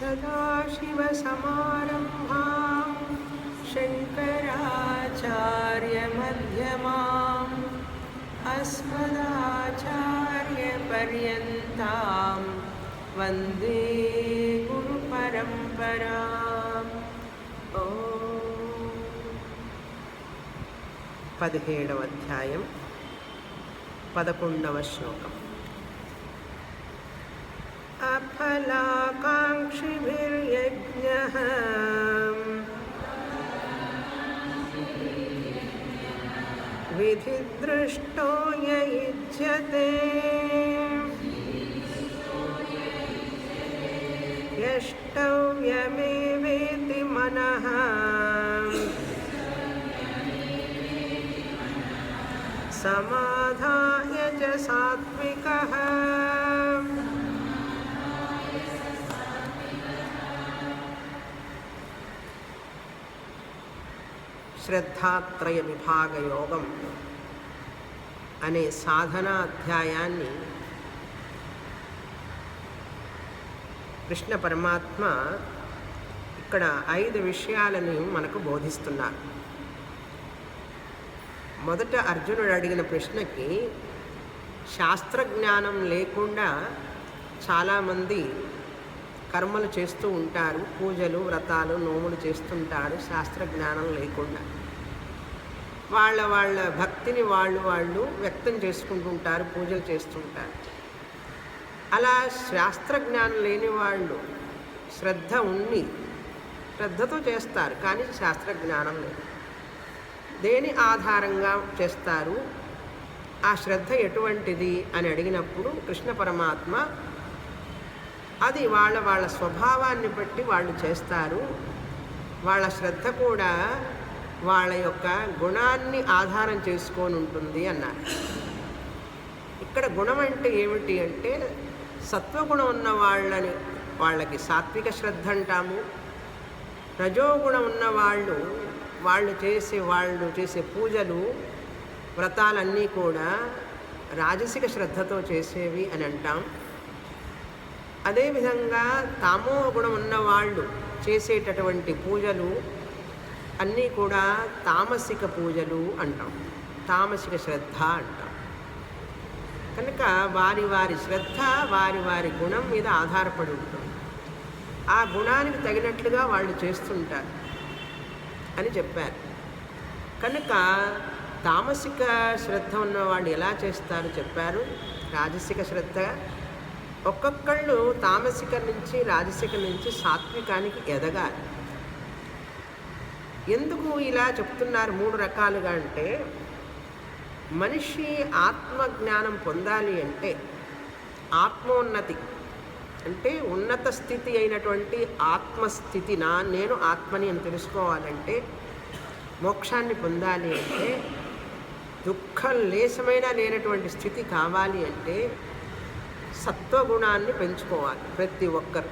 सदाशिवसमारम्भां शङ्कराचार्यमध्यमाम् अस्मदाचार्यपर्यन्तां वन्दे गुरुपरम्पराम्। 17వ అధ్యాయం 11వ శ్లోకం. అఫలాకాంక్షిభిర్యజ్ఞః విధిదృష్టో యయుజ్యతే యష్టవ్యమేవేతి మనః సమాధాయ చ సాత్వికః. శ్రద్ధాత్రయ విభాగ యోగం అనే సాధనా అధ్యాయాన్ని కృష్ణ పరమాత్మ ఇక్కడ 5 విషయాలను మనకు బోధిస్తున్నారు. మొదట అర్జునుడు అడిగిన ప్రశ్నకి శాస్త్రజ్ఞానం లేకుండా చాలామంది కర్మలు చేస్తూ ఉంటారు, పూజలు వ్రతాలు నోములు చేస్తుంటారు శాస్త్రజ్ఞానం లేకుండా. వాళ్ళ భక్తిని వాళ్ళు వ్యక్తం చేసుకుంటుంటారు, పూజలు చేస్తుంటారు. అలా శాస్త్రజ్ఞానం లేని వాళ్ళు శ్రద్ధ ఉండి శ్రద్ధతో చేస్తారు, కానీ శాస్త్రజ్ఞానం లేదు. దేని ఆధారంగా చేస్తారు, ఆ శ్రద్ధ ఎటువంటిది అని అడిగినప్పుడు కృష్ణ పరమాత్మ అది వాళ్ళ స్వభావాన్ని బట్టి వాళ్ళు చేస్తారు. వాళ్ళ శ్రద్ధ కూడా వాళ్ళ యొక్క గుణాన్ని ఆధారం చేసుకొని ఉంటుంది అన్నారు. ఇక్కడ గుణం అంటే ఏమిటి అంటే, సత్వగుణం ఉన్న వాళ్ళకి సాత్విక శ్రద్ధ అంటాము. రజోగుణం ఉన్న వాళ్ళు చేసే పూజలు వ్రతాలన్నీ కూడా రాజసిక శ్రద్ధతో చేసేవి అని అంటాం. అదేవిధంగా తామో గుణం ఉన్నవాళ్ళు చేసేటటువంటి పూజలు అన్నీ కూడా తామసిక పూజలు అంటాం, తామసిక శ్రద్ధ అంటాం. కనుక వారి శ్రద్ధ వారి గుణం మీద ఆధారపడి ఉంటుంది. ఆ గుణానికి తగినట్లుగా వాళ్ళు చేస్తుంటారు అని చెప్పారు. కనుక తామసిక శ్రద్ధ ఉన్నవాళ్ళు ఎలా చేస్తారు చెప్పారు. రాజసిక శ్రద్ధ, ఒక్కొక్కళ్ళు తామసిక నుంచి రాజసిక నుంచి సాత్వికానికి ఎదగాలి. ఎందుకు ఇలా చెప్తున్నారు 3 రకాలుగా అంటే, మనిషి ఆత్మజ్ఞానం పొందాలి అంటే, ఆత్మోన్నతి అంటే ఉన్నత స్థితి అయినటువంటి ఆత్మస్థితి, నేను ఆత్మని అని తెలుసుకోవాలంటే, మోక్షాన్ని పొందాలి అంటే, దుఃఖం లేశమైనా లేనటువంటి స్థితి కావాలి అంటే సత్వగుణాన్ని పెంచుకోవాలి ప్రతి ఒక్కరు.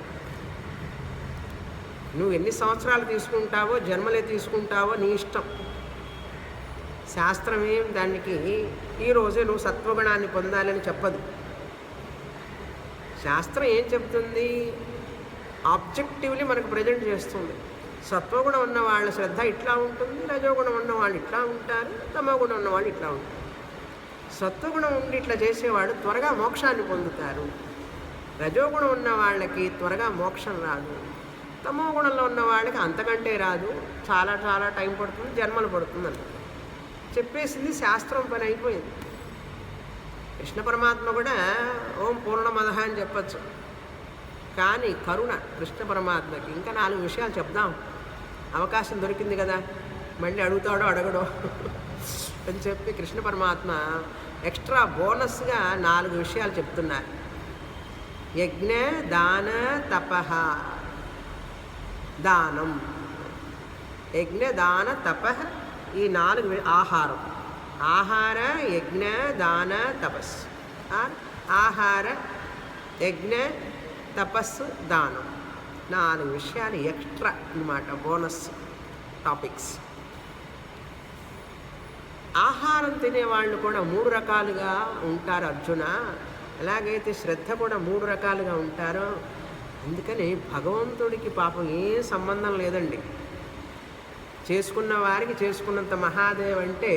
నువ్వు ఎన్ని సంవత్సరాలు తీసుకుంటావో, జన్మలే తీసుకుంటావో నీ ఇష్టం. శాస్త్రమేం దానికి ఈరోజే నువ్వు సత్వగుణాన్ని పొందాలని చెప్పదు. శాస్త్రం ఏం చెప్తుంది, ఆబ్జెక్టివ్లీ మనకు ప్రజెంట్ చేస్తుంది. సత్వగుణం ఉన్న వాళ్ళ శ్రద్ధ ఇట్లా ఉంటుంది, రజోగుణం ఉన్న వాళ్ళు ఇట్లా ఉంటారు, తమోగుణం ఉన్న వాళ్ళు ఇట్లా ఉంటారు. సత్వగుణం ఉండి ఇట్లా చేసేవాడు త్వరగా మోక్షాన్ని పొందుతారు. రజోగుణం ఉన్న వాళ్ళకి త్వరగా మోక్షం రాదు. తమో గుణంలో ఉన్న వాళ్ళకి అంతకంటే రాదు, చాలా టైం పడుతుంది, జన్మలు పడుతుంది అని చెప్పేసింది. శాస్త్రం పని అయిపోయింది. కృష్ణ పరమాత్మ కూడా ఓం పూర్ణమదః అని చెప్పచ్చు. కానీ కరుణ కృష్ణ పరమాత్మకి ఇంకా 4 విషయాలు చెప్దాం, అవకాశం దొరికింది కదా, మళ్ళీ అడుగుతాడో అడగడో అని చెప్పి కృష్ణ పరమాత్మ ఎక్స్ట్రా బోనస్గా 4 విషయాలు చెప్తున్నారు. యజ్ఞ దాన తపః. దానం, యజ్ఞ దాన తపః, ఈ 4 ఆహారం, ఆహార యజ్ఞ దాన తపస్సు. ఆహార యజ్ఞ తపస్సు దానం 4 విషయాలు ఎక్స్ట్రా అన్నమాట, బోనస్ టాపిక్స్. ఆహారం తినేవాళ్ళు కూడా 3 రకాలుగా ఉంటారు అర్జున. ఎలాగైతే శ్రద్ధ కూడా 3 రకాలుగా ఉంటారో, అందుకని భగవంతుడికి పాపం ఏ సంబంధం లేదండి. చేసుకున్న వారికి చేసుకున్నంత మహాదేవ్ అంటే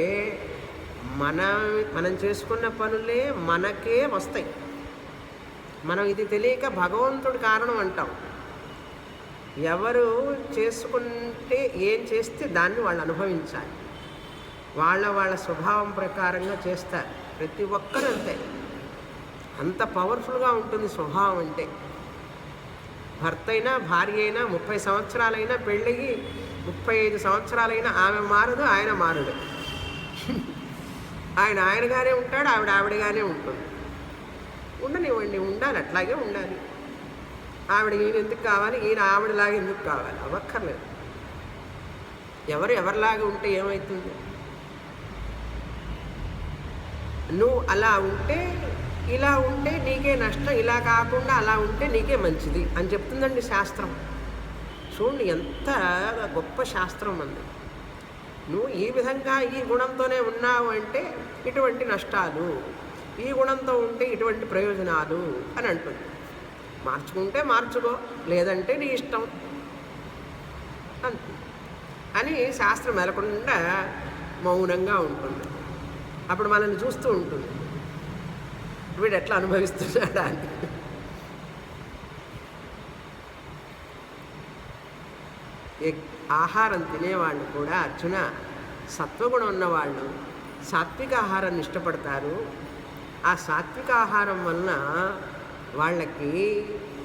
మనం చేసుకున్న పనులే మనకే వస్తాయి. మనం ఇది తెలియక భగవంతుడి కారణం అంటాం. ఎవరు చేసుకుంటే ఏం చేస్తే దాన్ని వాళ్ళు అనుభవించాలి. వాళ్ళ స్వభావం ప్రకారంగా చేస్తారు. ప్రతి ఒక్కరూ అంతే. అంత పవర్ఫుల్గా ఉంటుంది స్వభావం అంటే. భర్త అయినా భార్య అయినా 30 సంవత్సరాలైనా పెళ్ళి 35 సంవత్సరాలైనా ఆమె మారదు, ఆయన మారడు. ఆయన ఆయనగానే ఉంటాడు, ఆవిడ ఆవిడగానే ఉంటుంది. ఉండనివ్వండి, ఉండాలి, అట్లాగే ఉండాలి. ఆవిడ ఈయన ఎందుకు కావాలి, ఈయన ఆవిడలాగా ఎందుకు కావాలి? అవ్వక్కర్లేదు. ఎవరిలాగా ఉంటే ఏమవుతుంది? నువ్వు అలా ఉంటే ఇలా ఉంటే నీకే నష్టం, ఇలా కాకుండా అలా ఉంటే నీకే మంచిది అని చెప్తుందండి శాస్త్రం. చూడండి ఎంత గొప్ప శాస్త్రం అంది. నువ్వు ఈ విధంగా ఈ గుణంతోనే ఉన్నావు అంటే ఇటువంటి నష్టాలు, ఈ గుణంతో ఉంటే ఇటువంటి ప్రయోజనాలు అని అంటుంది. మార్చుకుంటే మార్చుకో, లేదంటే నీ ఇష్టం అంతే అని శాస్త్రం వెలకుండా మౌనంగా ఉంటుంది. అప్పుడు మనల్ని చూస్తూ ఉంటుంది, వీడు ఎట్లా అనుభవిస్తున్నాడా అని. ఆహారం తినేవాళ్ళు కూడా అర్జున సత్వగుణం ఉన్నవాళ్ళు సాత్విక ఆహారాన్ని ఇష్టపడతారు. ఆ సాత్విక ఆహారం వలన వాళ్ళకి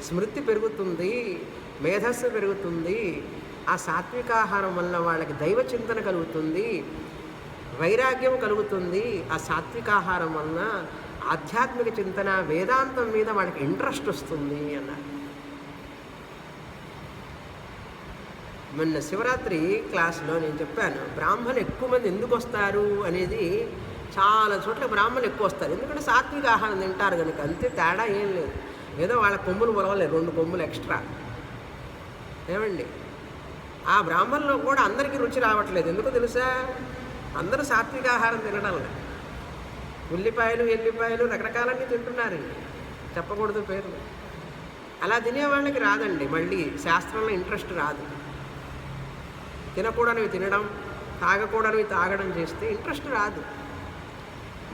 స్మృతి పెరుగుతుంది, మేధస్సు పెరుగుతుంది. ఆ సాత్విక ఆహారం వలన వాళ్ళకి దైవ చింతన కలుగుతుంది, వైరాగ్యం కలుగుతుంది. ఆ సాత్విక ఆహారం వలన ఆధ్యాత్మిక చింతన, వేదాంతం మీద వాళ్ళకి ఇంట్రెస్ట్ వస్తుంది అన్నారు. మొన్న శివరాత్రి క్లాస్లో నేను చెప్పాను, బ్రాహ్మణులు ఎక్కువ మంది ఎందుకు వస్తారు అనేది. చాలా చోట్ల బ్రాహ్మణులు ఎక్కువ వస్తారు, ఎందుకంటే సాత్విక ఆహారం తింటారు కనుక. అంతే, తేడా ఏం లేదు. ఏదో వాళ్ళ కొమ్ములు పొలవలేదు, 2 కొమ్ములు ఎక్స్ట్రా. ఏమండి, ఆ బ్రాహ్మణుల్లో కూడా అందరికీ రుచి రావట్లేదు. ఎందుకో తెలుసా? అందరూ సాత్విక ఆహారం తినడం లేదు. ఉల్లిపాయలు, ఎల్లిపాయలు రకరకాలన్నీ తింటున్నారండి, చెప్పకూడదు పేర్లు. అలా తినేవాళ్ళకి రాదండి, మళ్ళీ శాస్త్రంలో ఇంట్రెస్ట్ రాదు. తినకూడనివి తినడం, తాగకూడనివి తాగడం చేస్తే ఇంట్రెస్ట్ రాదు.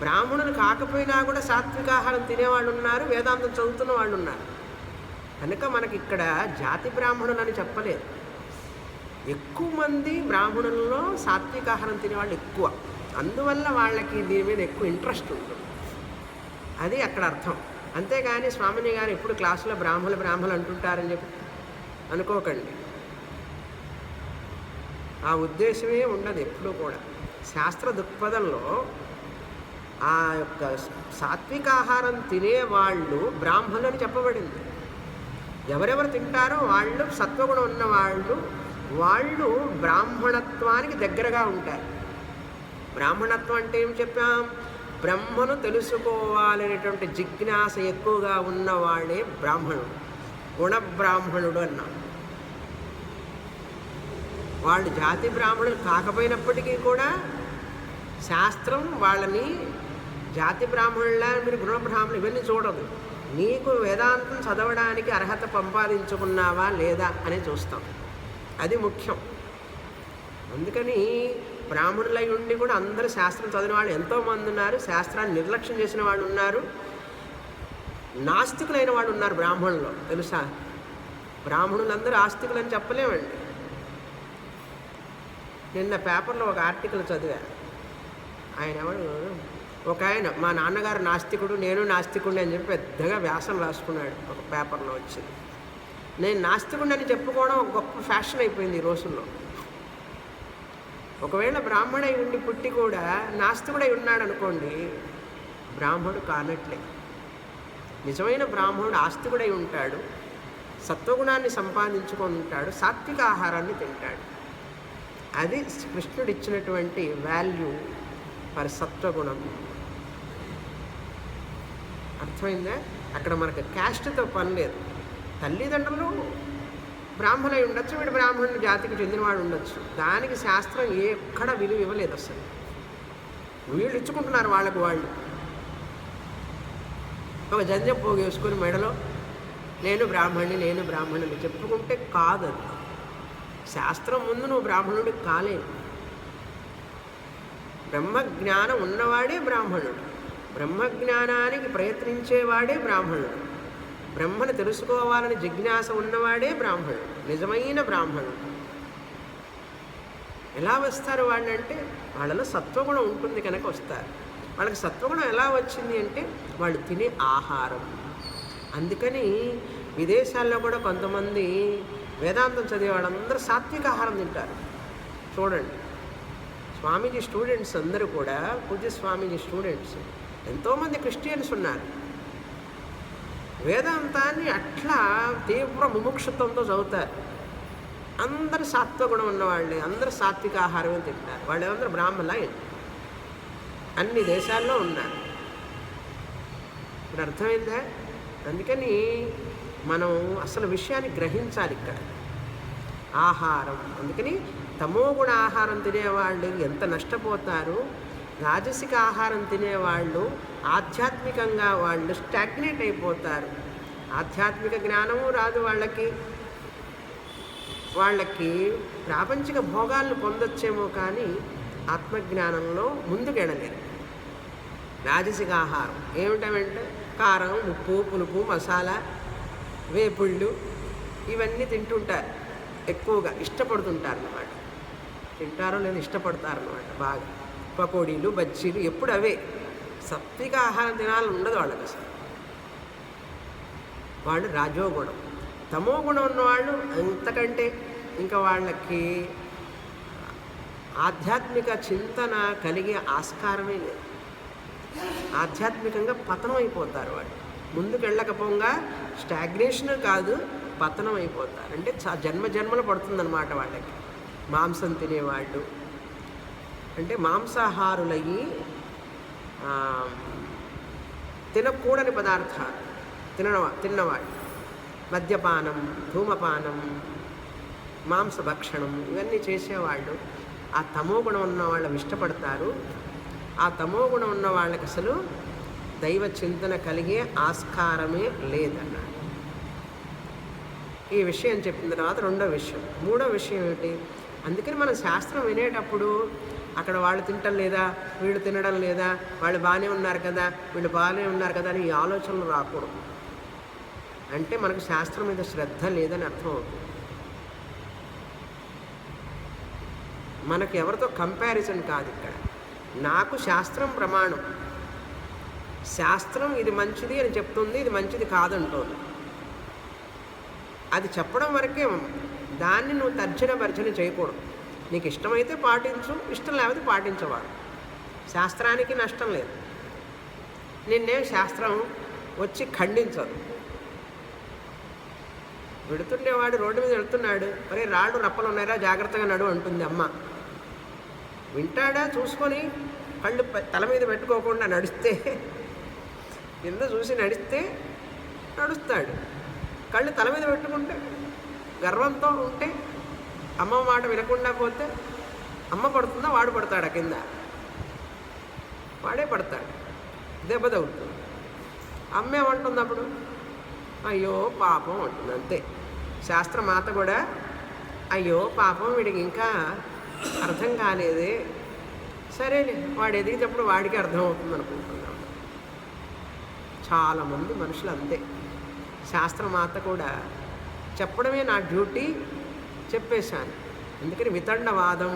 బ్రాహ్మణులు కాకపోయినా కూడా సాత్విక ఆహారం తినేవాళ్ళు ఉన్నారు, వేదాంతం చదువుతున్న వాళ్ళు ఉన్నారు. కనుక మనకి ఇక్కడ జాతి బ్రాహ్మణులు అని చెప్పలేదు. ఎక్కువ మంది బ్రాహ్మణుల్లో సాత్విక ఆహారం తినేవాళ్ళు ఎక్కువ. అందువల్ల వాళ్ళకి దీని మీద ఎక్కువ ఇంట్రెస్ట్ ఉంటుంది. అది అక్కడ అర్థం. అంతేగాని స్వామిని గారు ఎప్పుడు క్లాసులో బ్రాహ్మణులు అంటుంటారని చెప్పి అనుకోకండి. ఆ ఉద్దేశమే ఉండదు ఎప్పుడూ కూడా. శాస్త్ర దృక్పథంలో ఆ యొక్క సాత్విక ఆహారం తినేవాళ్ళు బ్రాహ్మణులు అని చెప్పబడింది. ఎవరెవరు తింటారో వాళ్ళు సత్వగుణం ఉన్నవాళ్ళు, వాళ్ళు బ్రాహ్మణత్వానికి దగ్గరగా ఉంటారు. బ్రాహ్మణత్వం అంటే ఏం చెప్పాం? బ్రహ్మను తెలుసుకోవాలనేటువంటి జిజ్ఞాస ఎక్కువగా ఉన్నవాడే బ్రాహ్మణుడు, గుణబ్రాహ్మణుడు అన్నాం. వాళ్ళు జాతి బ్రాహ్మణులు కాకపోయినప్పటికీ కూడా శాస్త్రం వాళ్ళని జాతి బ్రాహ్మణుల, మీరు గుణబ్రాహ్మణులు ఇవన్నీ చూడదు. నీకు వేదాంతం చదవడానికి అర్హత సంపాదించుకున్నావా లేదా అని చూస్తాం. అది ముఖ్యం. అందుకని బ్రాహ్మణులై ఉండి కూడా అందరూ శాస్త్రం చదివిన వాళ్ళు ఎంతోమంది ఉన్నారు, శాస్త్రాన్ని నిర్లక్ష్యం చేసిన వాళ్ళు ఉన్నారు, నాస్తికులైన వాళ్ళు ఉన్నారు బ్రాహ్మణుల్లో. తెలుసా? బ్రాహ్మణులందరూ ఆస్తికులని చెప్పలేమండి. నిన్న పేపర్లో ఒక ఆర్టికల్ చదివా. ఆయన ఎవరు, ఒక ఆయన మా నాన్నగారు నాస్తికుడు, నేను నాస్తికుడిని అని చెప్పి పెద్దగా వ్యాసం రాసుకున్నాడు, ఒక పేపర్లో వచ్చింది. నేను నాస్తికుడిని అని చెప్పుకోవడం ఒక గొప్ప ఫ్యాషన్ అయిపోయింది ఈ రోజుల్లో. ఒకవేళ బ్రాహ్మణై ఉండి పుట్టి కూడా నాస్తికుడై ఉన్నాడు అనుకోండి, బ్రాహ్మణుడు కానట్లే. నిజమైన బ్రాహ్మణుడు ఆస్తికుడై ఉంటాడు, సత్వగుణాన్ని సంపాదించుకొని ఉంటాడు, సాత్విక ఆహారాన్ని తింటాడు. అది కృష్ణుడు ఇచ్చినటువంటి వాల్యూ ఫర్ సత్వగుణం. అర్థమైందా? అక్కడ మనకు క్యాస్ట్తో పని లేదు. తల్లిదండ్రులు బ్రాహ్మణులై ఉండొచ్చు, వీడు బ్రాహ్మణుడు జాతికి చెందినవాడు ఉండొచ్చు. దానికి శాస్త్రం ఎక్కడ విలువ ఇవ్వలేదు అసలు. వీళ్ళు ఇచ్చుకుంటున్నారు వాళ్ళకు వాళ్ళు. ఒక జంజం పోగు వేసుకొని మెడలో నేను బ్రాహ్మణుని చెప్పుకుంటే కాదు అది. శాస్త్రం ముందు నువ్వు బ్రాహ్మణుడికి కాలేవు. బ్రహ్మజ్ఞానం ఉన్నవాడే బ్రాహ్మణుడు. బ్రహ్మజ్ఞానానికి ప్రయత్నించేవాడే బ్రాహ్మణుడు. బ్రహ్మను తెలుసుకోవాలని జిజ్ఞాస ఉన్నవాడే బ్రాహ్మణుడు, నిజమైన బ్రాహ్మణుడు. ఎలా వస్తారు వాళ్ళంటే వాళ్ళలో సత్వగుణం ఉంటుంది కనుక వస్తారు. వాళ్ళకి సత్వగుణం ఎలా వచ్చింది అంటే వాళ్ళు తినే ఆహారం. అందుకని విదేశాల్లో కూడా కొంతమంది వేదాంతం చదివే వాళ్ళందరూ సాత్విక ఆహారం తింటారు. చూడండి, స్వామీజీ స్టూడెంట్స్ అందరూ కూడా, పూజ్య స్వామీజీ స్టూడెంట్స్ ఎంతోమంది క్రిస్టియన్స్ ఉన్నారు. వేదాంతాన్ని అట్లా తీవ్ర ముముక్షుత్వంతో చదువుతారు. అందరూ సాత్వగుణం ఉన్నవాళ్ళే, అందరూ సాత్విక ఆహారమే తింటారు. వాళ్ళందరూ బ్రాహ్మణులే అన్ని దేశాల్లో ఉన్నారు. ఇప్పుడు అర్థమైందా? అందుకని మనం అసలు విషయాన్ని గ్రహించాలి ఇక్కడ. ఆహారం, అందుకని తమోగుణ ఆహారం తినేవాళ్ళు ఎంత నష్టపోతారు. రాజసిక ఆహారం తినేవాళ్ళు ఆధ్యాత్మికంగా వాళ్ళు స్టాగ్నేట్ అయిపోతారు. ఆధ్యాత్మిక జ్ఞానము రాదు వాళ్ళకి. ప్రాపంచిక భోగాలను పొందొచ్చేమో కానీ ఆత్మజ్ఞానంలో ముందుకెళ్ళలేరు. రాజసిక ఆహారం ఏమిటంటే కారం, ఉప్పు, పులుపు, మసాలా, వేపుళ్ళు ఇవన్నీ తింటుంటారు. ఎక్కువగా ఇష్టపడుతుంటారు అన్నమాట. తింటారో లేదో ఇష్టపడతారు అన్నమాట బాగా. పకోడీలు, బజ్జీలు ఎప్పుడు అవే. సాత్విక ఆహారం తినాలని ఉండదు వాళ్ళకి అసలు. వాళ్ళు రాజోగుణం. తమో గుణం ఉన్నవాళ్ళు అంతకంటే ఇంకా వాళ్ళకి ఆధ్యాత్మిక చింతన కలిగే ఆస్కారమే లేదు. ఆధ్యాత్మికంగా పతనం అయిపోతారు వాళ్ళు. ముందుకెళ్ళకపోగా స్టాగ్నేషన్ కాదు, పతనం అయిపోతారు. అంటే జన్మలు పడుతుందన్నమాట వాళ్ళకి. మాంసం తినేవాళ్ళు అంటే మాంసాహారులయ్యి తినకూడని పదార్థాలు తిన్నవాళ్ళు, మద్యపానం, ధూమపానం, మాంసభక్షణం ఇవన్నీ చేసేవాళ్ళు ఆ తమోగుణం ఉన్న వాళ్ళని ఇష్టపడతారు. ఆ తమోగుణం ఉన్న వాళ్ళకి అసలు దైవ చింతన కలిగే ఆస్కారమే లేదన్నాడు. ఈ విషయం చెప్పిన తర్వాత రెండో విషయం, మూడో విషయం ఏమిటి? అందుకని మనం శాస్త్రం వినేటప్పుడు అక్కడ వాళ్ళు తినటం లేదా, వీళ్ళు తినడం లేదా, వాళ్ళు బాగానే ఉన్నారు కదా, వీళ్ళు బాగానే ఉన్నారు కదా అని ఈ ఆలోచనలు రాకూడదు. అంటే మనకు శాస్త్రం మీద శ్రద్ధ లేదని అర్థం అవుతుంది. మనకు ఎవరితో కంపారిజన్ కాదు ఇక్కడ. నాకు శాస్త్రం ప్రమాణం. శాస్త్రం ఇది మంచిది అని చెప్తుంది, ఇది మంచిది కాదంటోంది. అది చెప్పడం వరకే. దాన్ని నువ్వు తర్జన చేయకూడదు. నీకు ఇష్టమైతే పాటించు, ఇష్టం లేకపోతే పాటించవాడు. శాస్త్రానికి నష్టం లేదు. నిన్నే శాస్త్రం వచ్చి ఖండించదు. వెడుతుండేవాడు రోడ్డు మీద వెళ్తున్నాడు, అరే రాళ్ళు రప్పలు ఉన్నారా, జాగ్రత్తగా నడు అంటుంది అమ్మ. వింటాడా? చూసుకొని కళ్ళు తల మీద పెట్టుకోకుండా నడిస్తే, కింద చూసి నడిస్తే నడుస్తాడు. కళ్ళు తల మీద పెట్టుకుంటే, గర్వంతో ఉంటే, అమ్మ మాట వినకుండా పోతే అమ్మ పడుతుందా, వాడు పడతాడా? కింద వాడే పడతాడు, దెబ్బ తగ్గుతుంది. అమ్మ ఏమంటుంది అప్పుడు? అయ్యో పాపం అంటుంది. అంతే. శాస్త్రమాత కూడా అయ్యో పాపం వీడికి ఇంకా అర్థం కాలేదే, సరేలే వాడు ఎదిగేటప్పుడు వాడికి అర్థమవుతుంది అనుకుంటున్నాం. చాలామంది మనుషులు అంతే. శాస్త్రమాత కూడా చెప్పడమే నా డ్యూటీ, చెప్పేశాను. అందుకని వితండవాదం,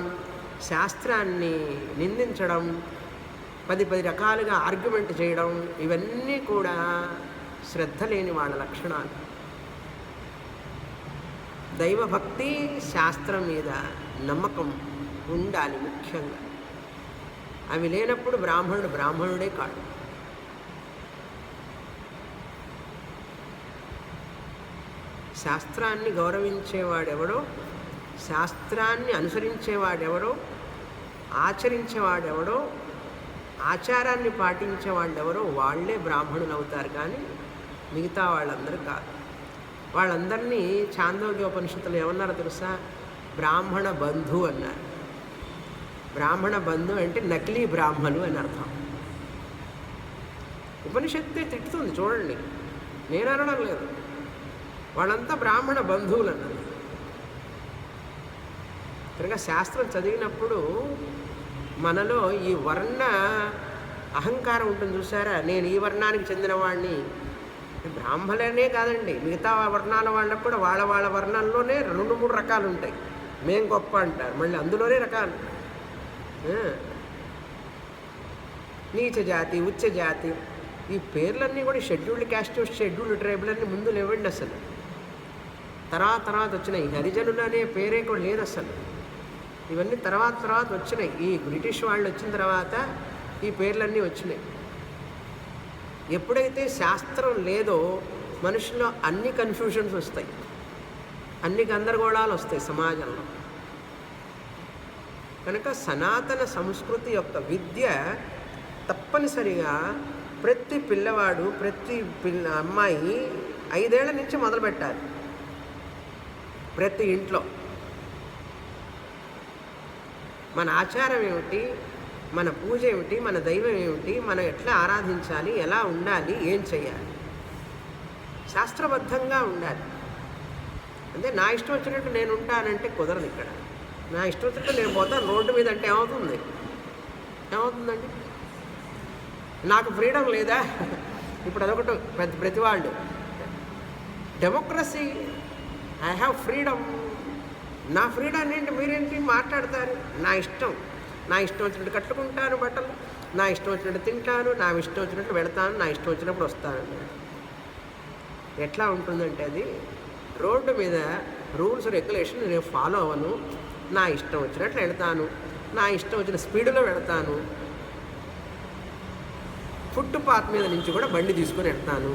శాస్త్రాన్ని నిందించడం, 10 రకాలుగా ఆర్గ్యుమెంట్ చేయడం, ఇవన్నీ కూడా శ్రద్ధ లేని వాళ్ళ లక్షణాలు. దైవభక్తి, శాస్త్రం మీద నమ్మకం ఉండాలి ముఖ్యంగా. అవి లేనప్పుడు బ్రాహ్మణుడే కాడు. శాస్త్రాన్ని గౌరవించేవాడెవడో, శాస్త్రాన్ని అనుసరించేవాడెవడో, ఆచరించేవాడెవడో, ఆచారాన్ని పాటించేవాళ్ళెవరో వాళ్ళే బ్రాహ్మణులు అవుతారు, కానీ మిగతా వాళ్ళందరూ కాదు. వాళ్ళందరినీ ఛాందోగ్యోపనిషత్తులు ఏమన్నారో తెలుసా? బ్రాహ్మణ బంధు అన్నారు. బ్రాహ్మణ బంధు అంటే నకిలీ బ్రాహ్మణులు అని అర్థం. ఉపనిషత్తే తిట్టుతుంది చూడండి, నేను అనడం లేదు. వాళ్ళంతా బ్రాహ్మణ బంధువులు అన్నది. కనుక శాస్త్రం చదివినప్పుడు మనలో ఈ వర్ణ అహంకారం ఉంటుంది చూసారా, నేను ఈ వర్ణానికి చెందిన వాడిని. బ్రాహ్మణులనే కాదండి, మిగతా వర్ణాల వాళ్ళకు కూడా వాళ్ళ వాళ్ళ వర్ణంలోనే 2-3 రకాలు ఉంటాయి. మేం గొప్ప అంటారు, మళ్ళీ అందులోనే రకాలు. నీచ జాతి, ఉచ్చ జాతి, ఈ పేర్లన్నీ కూడా షెడ్యూల్డ్ క్యాస్ట్, షెడ్యూల్డ్ ట్రైబుల్ అన్నీ ముందు లేవండి అసలు. తర్వాత వచ్చినాయి. హరిజనులు అనే పేరే కూడా లేదు అసలు. ఇవన్నీ తర్వాత వచ్చినాయి. ఈ బ్రిటిష్ వాళ్ళు వచ్చిన తర్వాత ఈ పేర్లన్నీ వచ్చినాయి. ఎప్పుడైతే శాస్త్రం లేదో మనుషుల్లో అన్ని కన్ఫ్యూషన్స్ వస్తాయి, అన్ని గందరగోళాలు వస్తాయి సమాజంలో. కనుక సనాతన సంస్కృతి యొక్క విద్య తప్పనిసరిగా ప్రతి పిల్లవాడు, ప్రతి అమ్మాయి 5 ఏళ్ల నుంచి మొదలుపెట్టాలి. ప్రతి ఇంట్లో మన ఆచారం ఏమిటి, మన పూజ ఏమిటి, మన దైవం ఏమిటి, మనం ఎట్లా ఆరాధించాలి, ఎలా ఉండాలి, ఏం చేయాలి, శాస్త్రబద్ధంగా ఉండాలి. అంటే నా ఇష్టం వచ్చినట్టు నేను ఉంటానంటే కుదరదు. ఇక్కడ నా ఇష్టం వచ్చినట్టు నేను పోతాను రోడ్డు మీద అంటే ఏమవుతుందండి? నాకు ఫ్రీడమ్ లేదా? ఇప్పుడు అదొకటి ప్రతి వాళ్ళు డెమోక్రసీ, ఐ హ్యావ్ ఫ్రీడమ్. నా ఫ్రీడమ్ ఏంటి, మీరేంటి మాట్లాడతారు? నా ఇష్టం వచ్చినట్టు కట్టుకుంటాను బట్టలు, నా ఇష్టం వచ్చినట్టు తింటాను, నా ఇష్టం వచ్చినట్టు వెళతాను, నా ఇష్టం వచ్చినప్పుడు వస్తాను. ఎట్లా ఉంటుందంటే అది రోడ్డు మీద రూల్స్ రెగ్యులేషన్ నేను ఫాలో అవ్వను, నా ఇష్టం వచ్చినట్లు వెళతాను, నా ఇష్టం వచ్చిన స్పీడ్లో వెళతాను, ఫుట్పాత్ మీద నుంచి కూడా బండి తీసుకొని వెళ్తాను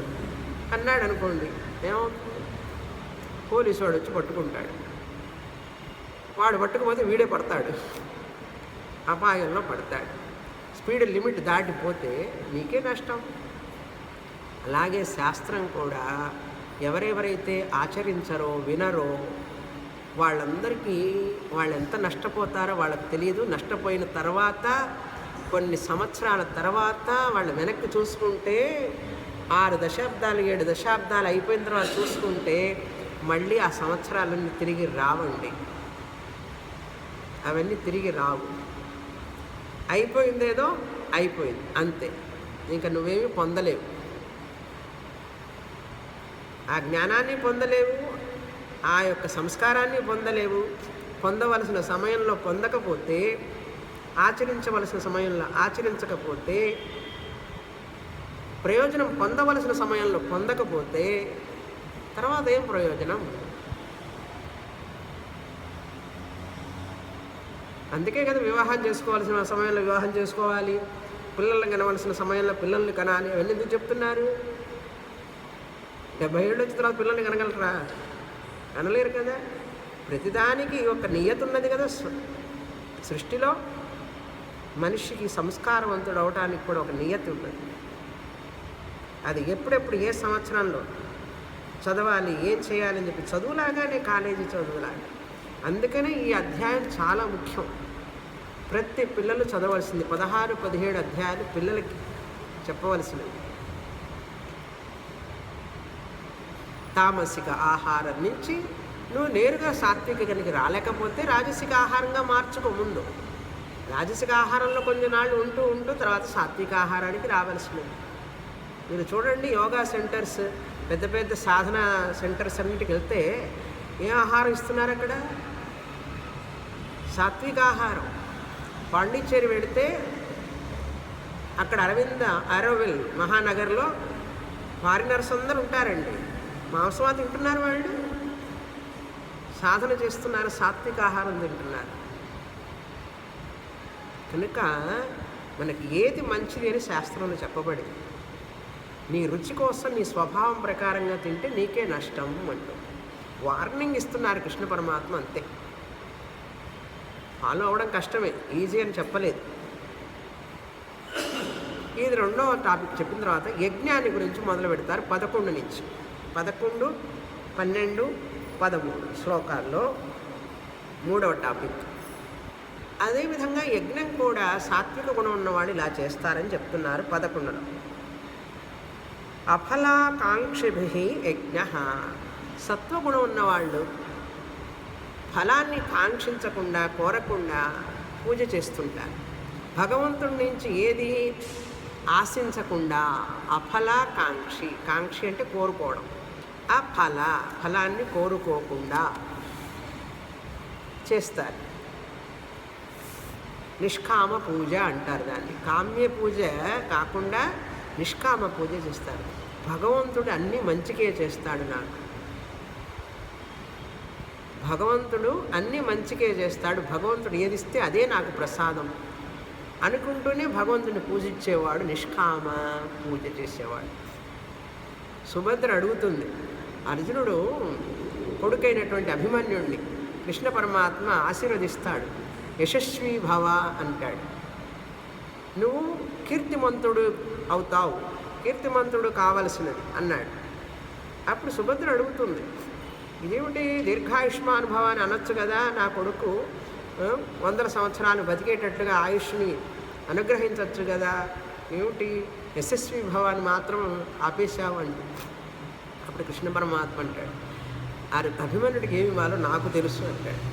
అన్నాడు అనుకోండి, ఏమవుతుంది? పోలీసు వాడు వచ్చి పట్టుకుంటాడు. వాడు పట్టుకుపోతే వీడే పడతాడు, అపాయంలో పడతాడు. స్పీడ్ లిమిట్ దాటిపోతే నీకే నష్టం. అలాగే శాస్త్రం కూడా ఎవరెవరైతే ఆచరించరో, వినరో వాళ్ళందరికీ వాళ్ళు ఎంత నష్టపోతారో వాళ్ళకి తెలియదు. నష్టపోయిన తర్వాత కొన్ని సంవత్సరాల తర్వాత వాళ్ళు వెనక్కి చూసుకుంటే 6 దశాబ్దాలు 7 దశాబ్దాలు అయిపోయిన తర్వాత చూసుకుంటే మళ్ళీ ఆ సంవత్సరాలన్నీ తిరిగి రావండి. అవన్నీ తిరిగి రావు. అయిపోయిందేదో అయిపోయింది అంతే, ఇంకా నువ్వేమీ పొందలేవు. ఆ జ్ఞానాన్ని పొందలేవు, ఆ యొక్క సంస్కారాన్ని పొందలేవు. పొందవలసిన సమయంలో పొందకపోతే, ఆచరించవలసిన సమయంలో ఆచరించకపోతే, ప్రయోజనం పొందవలసిన సమయంలో పొందకపోతే తర్వాత ఏం ప్రయోజనం? అందుకే కదా వివాహం చేసుకోవాల్సిన సమయంలో వివాహం చేసుకోవాలి, పిల్లల్ని కనవలసిన సమయంలో పిల్లల్ని కనాలి. అవన్నీ ఎందుకు చెప్తున్నారు? 70 ఏళ్ళు వచ్చిన తర్వాత పిల్లల్ని కనగలరా? కనలేరు కదా. ప్రతిదానికి ఒక నియతి ఉన్నది కదా సృష్టిలో. మనిషికి సంస్కారవంతుడు అవడానికి కూడా ఒక నియతి ఉన్నది. అది ఎప్పుడెప్పుడు ఏ సంవత్సరంలో చదవాలి, ఏం చేయాలని చెప్పి చదువులాగానే కాలేజీ చదువులాగా. అందుకనే ఈ అధ్యాయం చాలా ముఖ్యం. ప్రతి పిల్లలు చదవలసింది 16-17 అధ్యాయాలు పిల్లలకి చెప్పవలసినవి. తామసిక ఆహారం నుంచి నువ్వు నేరుగా సాత్వికానికి రాలేకపోతే రాజసిక ఆహారంగా మార్చుకో. ముందు రాజసిక ఆహారంలో కొంచెం నాళ్ళు ఉంటూ తర్వాత సాత్విక ఆహారానికి రావాల్సినవి. మీరు చూడండి, యోగా సెంటర్స్, పెద్ద పెద్ద సాధన సెంటర్స్ అన్నింటికి వెళ్తే ఏ ఆహారం ఇస్తున్నారు అక్కడ? సాత్విక ఆహారం. పాండిచ్చేరి వెళితే అక్కడ అరవిల్ మహానగర్లో ఫారినర్స్ అందరూ ఉంటారండి. మాంసమా తింటున్నారు, వాళ్ళు సాధన చేస్తున్నారు, సాత్విక ఆహారం తింటున్నారు. కనుక మనకి ఏది మంచిది అని శాస్త్రంలో చెప్పబడింది. నీ రుచి కోసం నీ స్వభావం ప్రకారంగా తింటే నీకే నష్టం అంటూ వార్నింగ్ ఇస్తున్నారు కృష్ణ పరమాత్మ. అంతే, ఫాలో అవ్వడం కష్టమే, ఈజీ అని చెప్పలేదు. ఇది 2వ టాపిక్ చెప్పిన తర్వాత యజ్ఞాన్ని గురించి మొదలు పెడతారు 11 నుంచి. 11, 12, 13 శ్లోకాల్లో 3వ టాపిక్. అదేవిధంగా యజ్ఞం కూడా సాత్విక గుణం ఉన్నవాడు ఇలా చేస్తారని చెప్తున్నారు 11లో. అఫలాకాంక్షిభిః యజ్ఞః సత్వగుణం ఉన్నవాళ్ళు ఫలాన్ని కాంక్షించకుండా కోరకుండా పూజ చేస్తుంటారు. భగవంతుడి నుంచి ఏది ఆశించకుండా అఫలాకాంక్షి, కాంక్షి అంటే కోరుకోవడం, ఆ ఫలాన్ని కోరుకోకుండా చేస్తారు. నిష్కామ పూజ అంటారు దాన్ని. కామ్య పూజ కాకుండా నిష్కామ పూజ చేస్తారు. భగవంతుడు అన్నీ మంచికే చేస్తాడు నాకు, భగవంతుడు అన్నీ మంచికే చేస్తాడు, భగవంతుడు ఏది ఇస్తే అదే నాకు ప్రసాదం అనుకుంటూనే భగవంతుని పూజించేవాడు నిష్కామ పూజ చేసేవాడు. సుభద్ర అడుగుతుంది, అర్జునుడు కొడుకైనటువంటి అభిమన్యుడిని కృష్ణ పరమాత్మ ఆశీర్వదిస్తాడు, యశస్వీ భవ అంటాడు, నువ్వు కీర్తిమంతుడు అవుతావు, కీర్తిమంతుడు కావలసినది అన్నాడు. అప్పుడు సుభద్ర అడుగుతుంది, ఇదేమిటి దీర్ఘాయుష్మాన్ భవ అని అనొచ్చు కదా, నా కొడుకు 100 సంవత్సరాలు బతికేటట్లుగా ఆయుష్ని అనుగ్రహించవచ్చు కదా, ఏమిటి యశస్వి భవాన్ని మాత్రం ఆపేశావు అండి. అప్పుడు కృష్ణ పరమాత్మ అంటాడు, అభిమన్యుడికి ఏమి ఇవ్వాలో నాకు తెలుసు అంటాడు.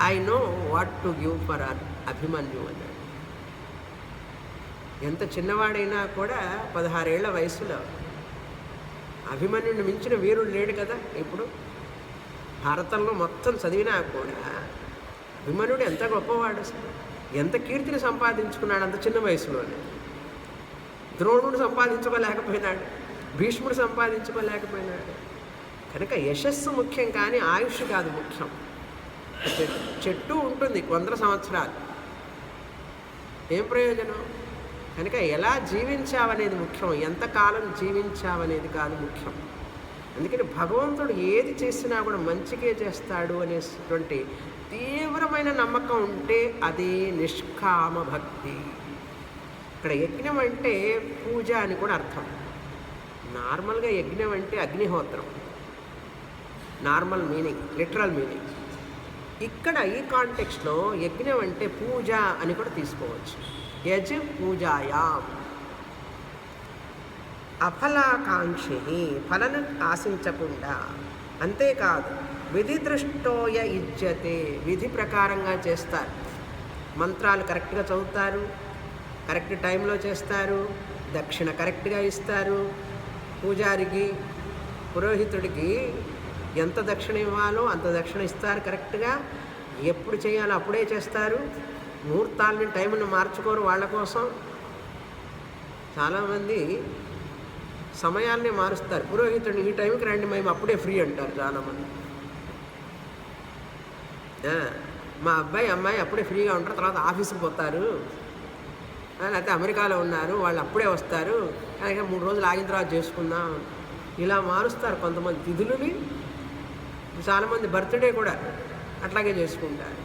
I know what to give for Abhimanyu అన్నాడు. ఎంత చిన్నవాడైనా కూడా 16 ఏళ్ల వయసులో అభిమన్యుడిని మించిన వీరుడు లేడు కదా. ఇప్పుడు భారతంలో మొత్తం చదివినా కూడా అభిమన్యుడు ఎంత గొప్పవాడు, ఎంత కీర్తిని సంపాదించుకున్నాడు అంత చిన్న వయసులోనే. ద్రోణుడు సంపాదించుకోలేకపోయినాడు, భీష్ముడు సంపాదించుకోలేకపోయినాడు. కనుక యశస్సు ముఖ్యం కానీ ఆయుష్ కాదు ముఖ్యం. చెట్టు ఉంటుంది 100 సంవత్సరాలు, ఏం ప్రయోజనం? కనుక ఎలా జీవించావనేది ముఖ్యం, ఎంతకాలం జీవించావనేది కాదు ముఖ్యం. అందుకని భగవంతుడు ఏది చేసినా కూడా మంచికే చేస్తాడు అనేటువంటి తీవ్రమైన నమ్మకం ఉంటే అదే నిష్కామ భక్తి. ఇక్కడ యజ్ఞం అంటే పూజ అని కూడా అర్థం. నార్మల్గా యజ్ఞం అంటే అగ్నిహోత్రం, నార్మల్ మీనింగ్, లిటరల్ మీనింగ్. ఇక్కడ ఈ కాంటెక్స్ట్లో యజ్ఞం అంటే పూజ అని కూడా తీసుకోవచ్చు. యజ్ పూజాయాం అఫలాకాంక్షి, ఫలను ఆశించకుండా. అంతేకాదు విధి దృష్టోయ ఇజ్జతే, విధి ప్రకారంగా చేస్తారు. మంత్రాలు కరెక్ట్గా చదువుతారు, కరెక్ట్ టైంలో చేస్తారు, దక్షిణ కరెక్ట్గా ఇస్తారు. పూజారికి పురోహితుడికి ఎంత దక్షిణ ఇవ్వాలో అంత దక్షిణ ఇస్తారు కరెక్ట్గా. ఎప్పుడు చేయాలో అప్పుడే చేస్తారు. ముహూర్తాలని టైంను మార్చుకోరు వాళ్ళ కోసం. చాలామంది సమయాల్ని మారుస్తారు. పురోహితుడిని ఈ టైంకి రండి మేము అప్పుడే ఫ్రీ అంటారు చాలామంది. మా అబ్బాయి అమ్మాయి అప్పుడే ఫ్రీగా ఉంటారు, తర్వాత ఆఫీస్కి పోతారు, లేకపోతే అమెరికాలో ఉన్నారు వాళ్ళు అప్పుడే వస్తారు, కానీ 3 రోజులు ఆగిన తర్వాత చేసుకుందాం. ఇలా మారుస్తారు కొంతమంది తిథులని. చాలామంది బర్త్డే కూడా అట్లాగే చేసుకుంటారు.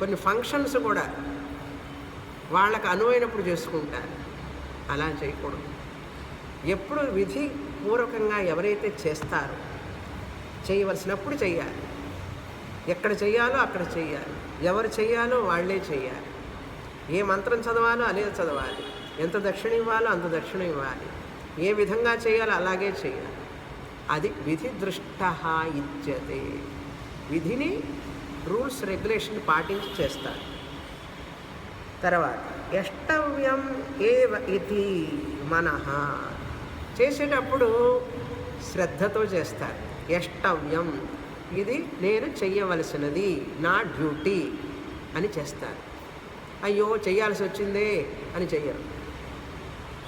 కొన్ని ఫంక్షన్స్ కూడా వాళ్ళకు అనువైనప్పుడు చేసుకుంటారు. అలా చేయకూడదు. ఎప్పుడు విధి పూర్వకంగా ఎవరైతే చేస్తారో చేయవలసినప్పుడు చేయాలి, ఎక్కడ చేయాలో అక్కడ చేయాలి, ఎవరు చేయాలో వాళ్ళే చేయాలి. ఏ మంత్రం చదవాలో అదే చదవాలి, ఎంత దక్షిణ ఇవ్వాలో అంత దక్షిణ ఇవ్వాలి, ఏ విధంగా చేయాలో అలాగే చేయాలి. అది విధి దృష్ట ఇజ్జతే. విధిని రూల్స్ రెగ్యులేషన్ పాటించి చేస్తారు. తర్వాత యష్టవ్యం ఏవ ఇది మనః, చేసేటప్పుడు శ్రద్ధతో చేస్తారు. యష్టవ్యం, ఇది నేను చెయ్యవలసినది, నా డ్యూటీ అని చేస్తారు. అయ్యో చెయ్యాల్సి వచ్చిందే అని చెయ్యరు.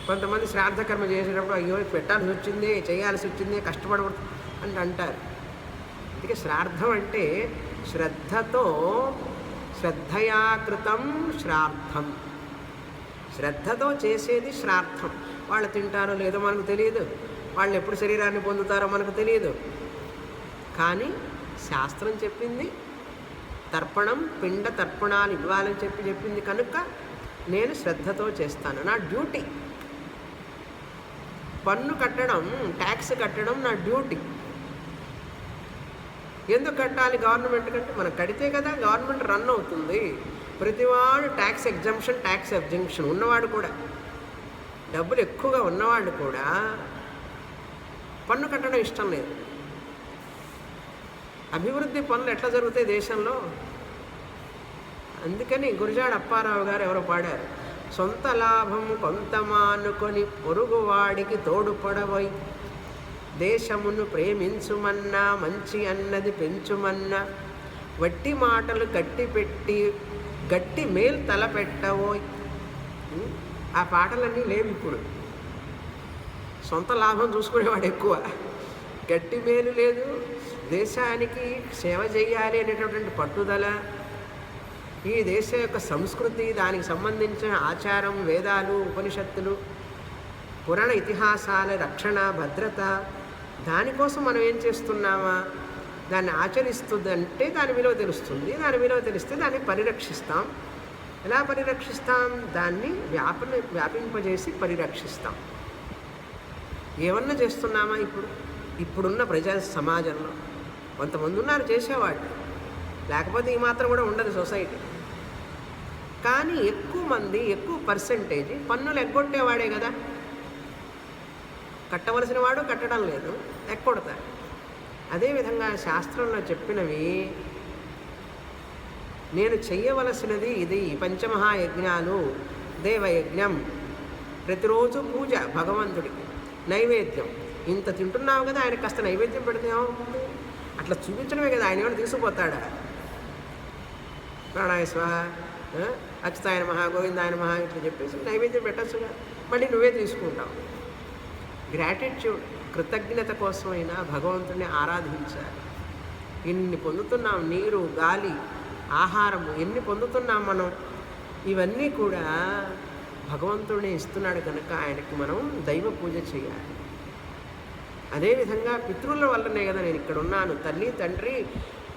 కొంతమంది శ్రాద్ధకర్మ చేసేటప్పుడు అయ్యో పెట్టాల్సి వచ్చింది, చేయాల్సి వచ్చింది, కష్టపడకూడదు అని అంటారు. అందుకే శ్రాద్ధం అంటే శ్రద్ధతో, శ్రద్ధయా కృతం శ్రాద్ధం, శ్రద్ధతో చేసేది శ్రాద్ధం. వాళ్ళు తింటారో లేదో మనకు తెలియదు, వాళ్ళు ఎప్పుడు శరీరాన్ని పొందుతారో మనకు తెలియదు. కానీ శాస్త్రం చెప్పింది తర్పణం, పిండ తర్పణాలు ఇవ్వాలని చెప్పింది కనుక నేను శ్రద్ధతో చేస్తాను, నా డ్యూటీ. పన్ను కట్టడం, ట్యాక్స్ కట్టడం నా డ్యూటీ. ఎందుకు కట్టాలి? గవర్నమెంట్ కంటే మనం కడితే కదా గవర్నమెంట్ రన్ అవుతుంది. ప్రతివాడు ట్యాక్స్ ఎగ్జంప్షన్ ఉన్నవాడు కూడా, డబ్బులు ఎక్కువగా ఉన్నవాడు కూడా పన్ను కట్టడం ఇష్టం లేదు. అభివృద్ధి పనులు ఎట్లా జరుగుతాయి దేశంలో? అందుకని గురజాడ అప్పారావు గారు ఎవరో పాడారు, సొంత లాభం కొంత మానుకొని పొరుగువాడికి తోడుపడవై, దేశమును ప్రేమించుమన్నా మంచి అన్నది పెంచుమన్నా, వట్టి మాటలు గట్టి మేలు తలపెట్టవోయ్. ఆ పాటలన్నీ లేవు ఇప్పుడు. సొంత లాభం చూసుకునేవాడు ఎక్కువ, గట్టి మేలు లేదు, దేశానికి సేవ చేయాలి అనేటటువంటి పట్టుదల, ఈ దేశం యొక్క సంస్కృతి, దానికి సంబంధించిన ఆచారం, వేదాలు, ఉపనిషత్తులు, పురాణ ఇతిహాసాల రక్షణ, భద్రత, దానికోసం మనం ఏం చేస్తున్నామా, దాన్ని ఆచరిస్తుందంటే దాని విలువ తెలుస్తుంది. దాని విలువ తెలిస్తే దాన్ని పరిరక్షిస్తాం. ఎలా పరిరక్షిస్తాం? దాన్ని వ్యాపింపజేసి పరిరక్షిస్తాం. ఏమన్నా చేస్తున్నామా? ఇప్పుడున్న ప్రజా సమాజంలో కొంతమంది ఉన్నారు చేసేవాళ్ళు, లేకపోతే ఈ మాత్రం కూడా ఉండదు సొసైటీ. కానీ ఎక్కువ మంది, ఎక్కువ పర్సెంటేజ్ పన్నులు ఎగ్గొట్టేవాడే కదా. కట్టవలసిన వాడు కట్టడం లేదు, ఎక్కొడతారు. అదేవిధంగా శాస్త్రంలో చెప్పినవి, నేను చెయ్యవలసినది ఇది, పంచమహాయజ్ఞాలు, దేవయజ్ఞం, ప్రతిరోజు పూజ భగవంతుడికి, నైవేద్యం, ఇంత తింటున్నావు కదా ఆయనకు కాస్త నైవేద్యం పెడితే ఏమవుతుంది? అట్లా చూపించడమే కదా. ఆయన ఏమైనా తీసుకుపోతాడా? ప్రాణాయ స్వాహ, అచ్యుతాయన మహా, గోవిందాయన మహా ఇట్లా చెప్పేసి నైవేద్యం పెట్టచ్చుగా, మళ్ళీ నువ్వే తీసుకుంటావు. గ్రాటిట్యూడ్, కృతజ్ఞత కోసమైనా భగవంతుడిని ఆరాధించాలి. ఇన్ని పొందుతున్నాం, నీరు, గాలి, ఆహారము ఎన్ని పొందుతున్నాం మనం, ఇవన్నీ కూడా భగవంతుడిని ఇస్తున్నాడు కనుక ఆయనకి మనం దైవ పూజ చేయాలి. అదేవిధంగా పితృల వల్లనే కదా నేను ఇక్కడ ఉన్నాను, తల్లి తండ్రి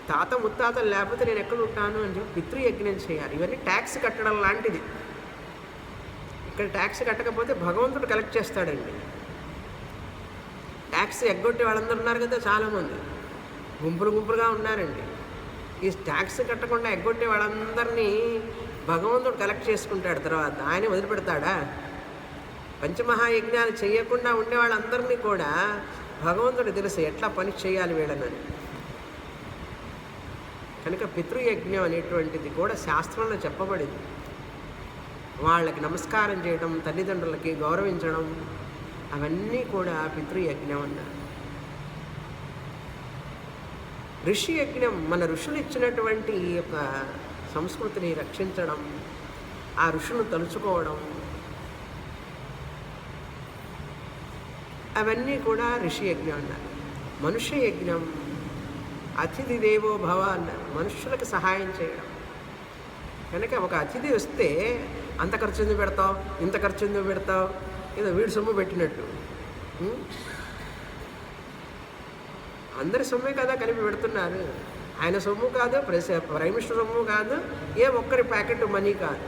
తాత ముత్తాతలు లేకపోతే నేను ఎక్కడ ఉంటాను అని చెప్పి పితృయజ్ఞం చేయాలి. ఇవన్నీ ట్యాక్స్ కట్టడం లాంటిది. ఇక్కడ ట్యాక్స్ కట్టకపోతే భగవంతుడు కలెక్ట్ చేస్తాడండి. ట్యాక్స్ ఎగ్గొట్టే వాళ్ళందరూ ఉన్నారు కదా, చాలామంది గుంపులుగా ఉన్నారండి. ఈ ట్యాక్స్ కట్టకుండా ఎగ్గొట్టే వాళ్ళందరినీ భగవంతుడు కలెక్ట్ చేసుకుంటాడు. తర్వాత ఆయన వదిలిపెడతాడా? పంచమహాయజ్ఞాలు చేయకుండా ఉండే వాళ్ళందరినీ కూడా భగవంతుడు తెలుసు ఎట్లా పని చేయాలి వీళ్ళనని. కనుక పితృయజ్ఞం అనేటువంటిది కూడా శాస్త్రంలో చెప్పబడింది. వాళ్ళకి నమస్కారం చేయడం, తల్లిదండ్రులకి గౌరవించడం, అవన్నీ కూడా పితృయజ్ఞం అన్నారు. ఋషి యజ్ఞం, మన ఋషులు ఇచ్చినటువంటి ఈ యొక్క సంస్కృతిని రక్షించడం, ఆ ఋషులను తలుచుకోవడం, అవన్నీ కూడా ఋషి యజ్ఞం అన్నారు. మనుష్య యజ్ఞం, అతిథి దేవో భవ అన్నారు, మనుష్యులకు సహాయం చేయడం. కనుక ఒక అతిథి వస్తే అంత ఖర్చు ఎందుకు పెడతావు, ఇంత ఖర్చు ఎందుకు పెడతావు, ఏదో వీడి సొమ్ము పెట్టినట్టు. అందరి సొమ్మే కదా కలిపి పెడుతున్నారు. ఆయన సొమ్ము కాదు, ప్రైమ్ మినిస్టర్ సొమ్ము కాదు, ఏ ఒక్కరి ప్యాకెట్ మనీ కాదు.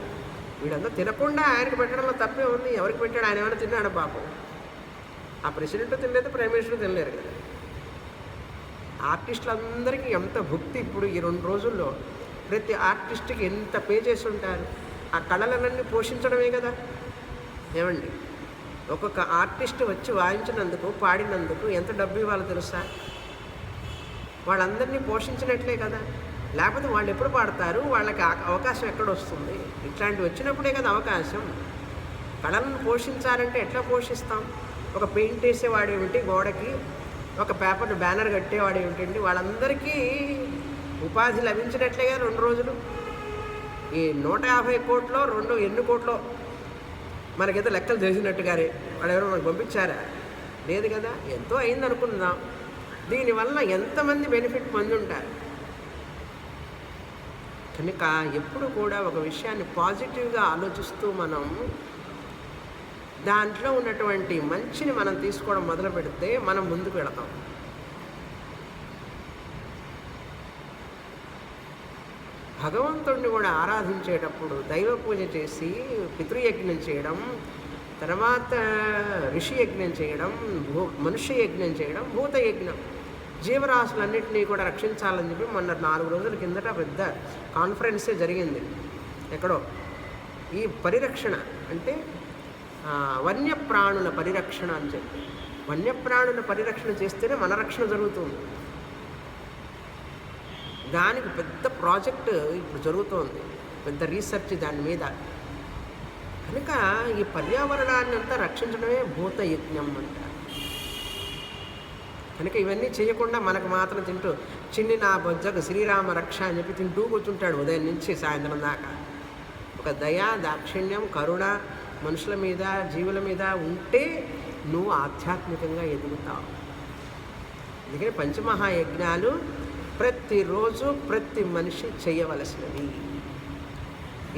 వీడంతా తినకుండా ఆయనకు పెట్టడంలో తప్పే ఉంది. ఎవరికి పెట్టాడు? ఆయన ఏమైనా తిన్నాడు పాపం. ఆ ప్రెసిడెంట్ తినలేదు, ప్రైమ్ మినిస్టర్ తినలేరు కదా. ఆర్టిస్టులందరికీ ఎంత భక్తి ఇప్పుడు ఈ 2 రోజుల్లో. ప్రతి ఆర్టిస్ట్కి ఎంత పే చేసి ఉంటారు. ఆ కళలన్నీ పోషించడమే కదా. ఏమండి, ఒక్కొక్క ఆర్టిస్ట్ వచ్చి వాయించినందుకు, పాడినందుకు ఎంత డబ్బు ఇవ్వాలో తెలుసా? వాళ్ళందరినీ పోషించినట్లే కదా. లేకపోతే వాళ్ళు ఎప్పుడు పాడతారు? వాళ్ళకి అవకాశం ఎక్కడ వస్తుంది? ఇట్లాంటివి వచ్చినప్పుడే కదా అవకాశం. కళలను పోషించాలంటే ఎట్లా పోషిస్తాం? ఒక పెయింట్ వేసేవాడు ఏమిటి గోడకి, ఒక పేపర్ బ్యానర్ కట్టేవాడు ఏమిటండి? వాళ్ళందరికీ ఉపాధి లభించినట్లేగా 2 రోజులు. ఈ 150 కోట్లో 2 ఎన్ని కోట్లో మనకేదో లెక్కలు చేసినట్టుగానే వాళ్ళు ఎవరో మనకు పంపించారా? లేదు కదా. ఎంతో అయింది అనుకుందాం. దీనివల్ల ఎంతమంది బెనిఫిట్ పొంది ఉంటారు. కనుక ఎప్పుడు కూడా ఒక విషయాన్ని పాజిటివ్గా ఆలోచిస్తూ మనం దాంట్లో ఉన్నటువంటి మంచిని మనం తీసుకోవడం మొదలు పెడితే మనం ముందుకు వెళతాం. భగవంతుడిని కూడా ఆరాధించేటప్పుడు దైవ పూజ చేసి పితృయజ్ఞం చేయడం, తర్వాత ఋషి యజ్ఞం చేయడం, మనుష్య యజ్ఞం చేయడం, భూతయజ్ఞం, జీవరాశులన్నింటినీ కూడా రక్షించాలని చెప్పి మొన్న 4 రోజుల కిందట పెద్ద కాన్ఫరెన్సే జరిగింది ఎక్కడో. ఈ పరిరక్షణ అంటే వన్యప్రాణుల పరిరక్షణ అని చెప్పి, వన్యప్రాణుల పరిరక్షణ చేస్తేనే మన రక్షణ జరుగుతుంది. దానికి పెద్ద ప్రాజెక్ట్ ఇప్పుడు జరుగుతోంది, పెద్ద రీసెర్చ్ దాని మీద. కనుక ఈ పర్యావరణాన్ని అంతా రక్షించడమే భూత యజ్ఞం అంటారు. కనుక ఇవన్నీ చేయకుండా మనకు మాత్రం తింటూ చిన్ని నా బొజ్జకు శ్రీరామ రక్ష అని చెప్పి తింటూ కూర్చుంటాడు ఉదయం నుంచి సాయంత్రం దాకా. ఒక దయ, దాక్షిణ్యం, కరుణ మనుషుల మీద, జీవుల మీద ఉంటే నువ్వు ఆధ్యాత్మికంగా ఎదుగుతావు. అందుకని పంచమహాయజ్ఞాలు ప్రతిరోజు ప్రతి మనిషి చేయవలసినవి.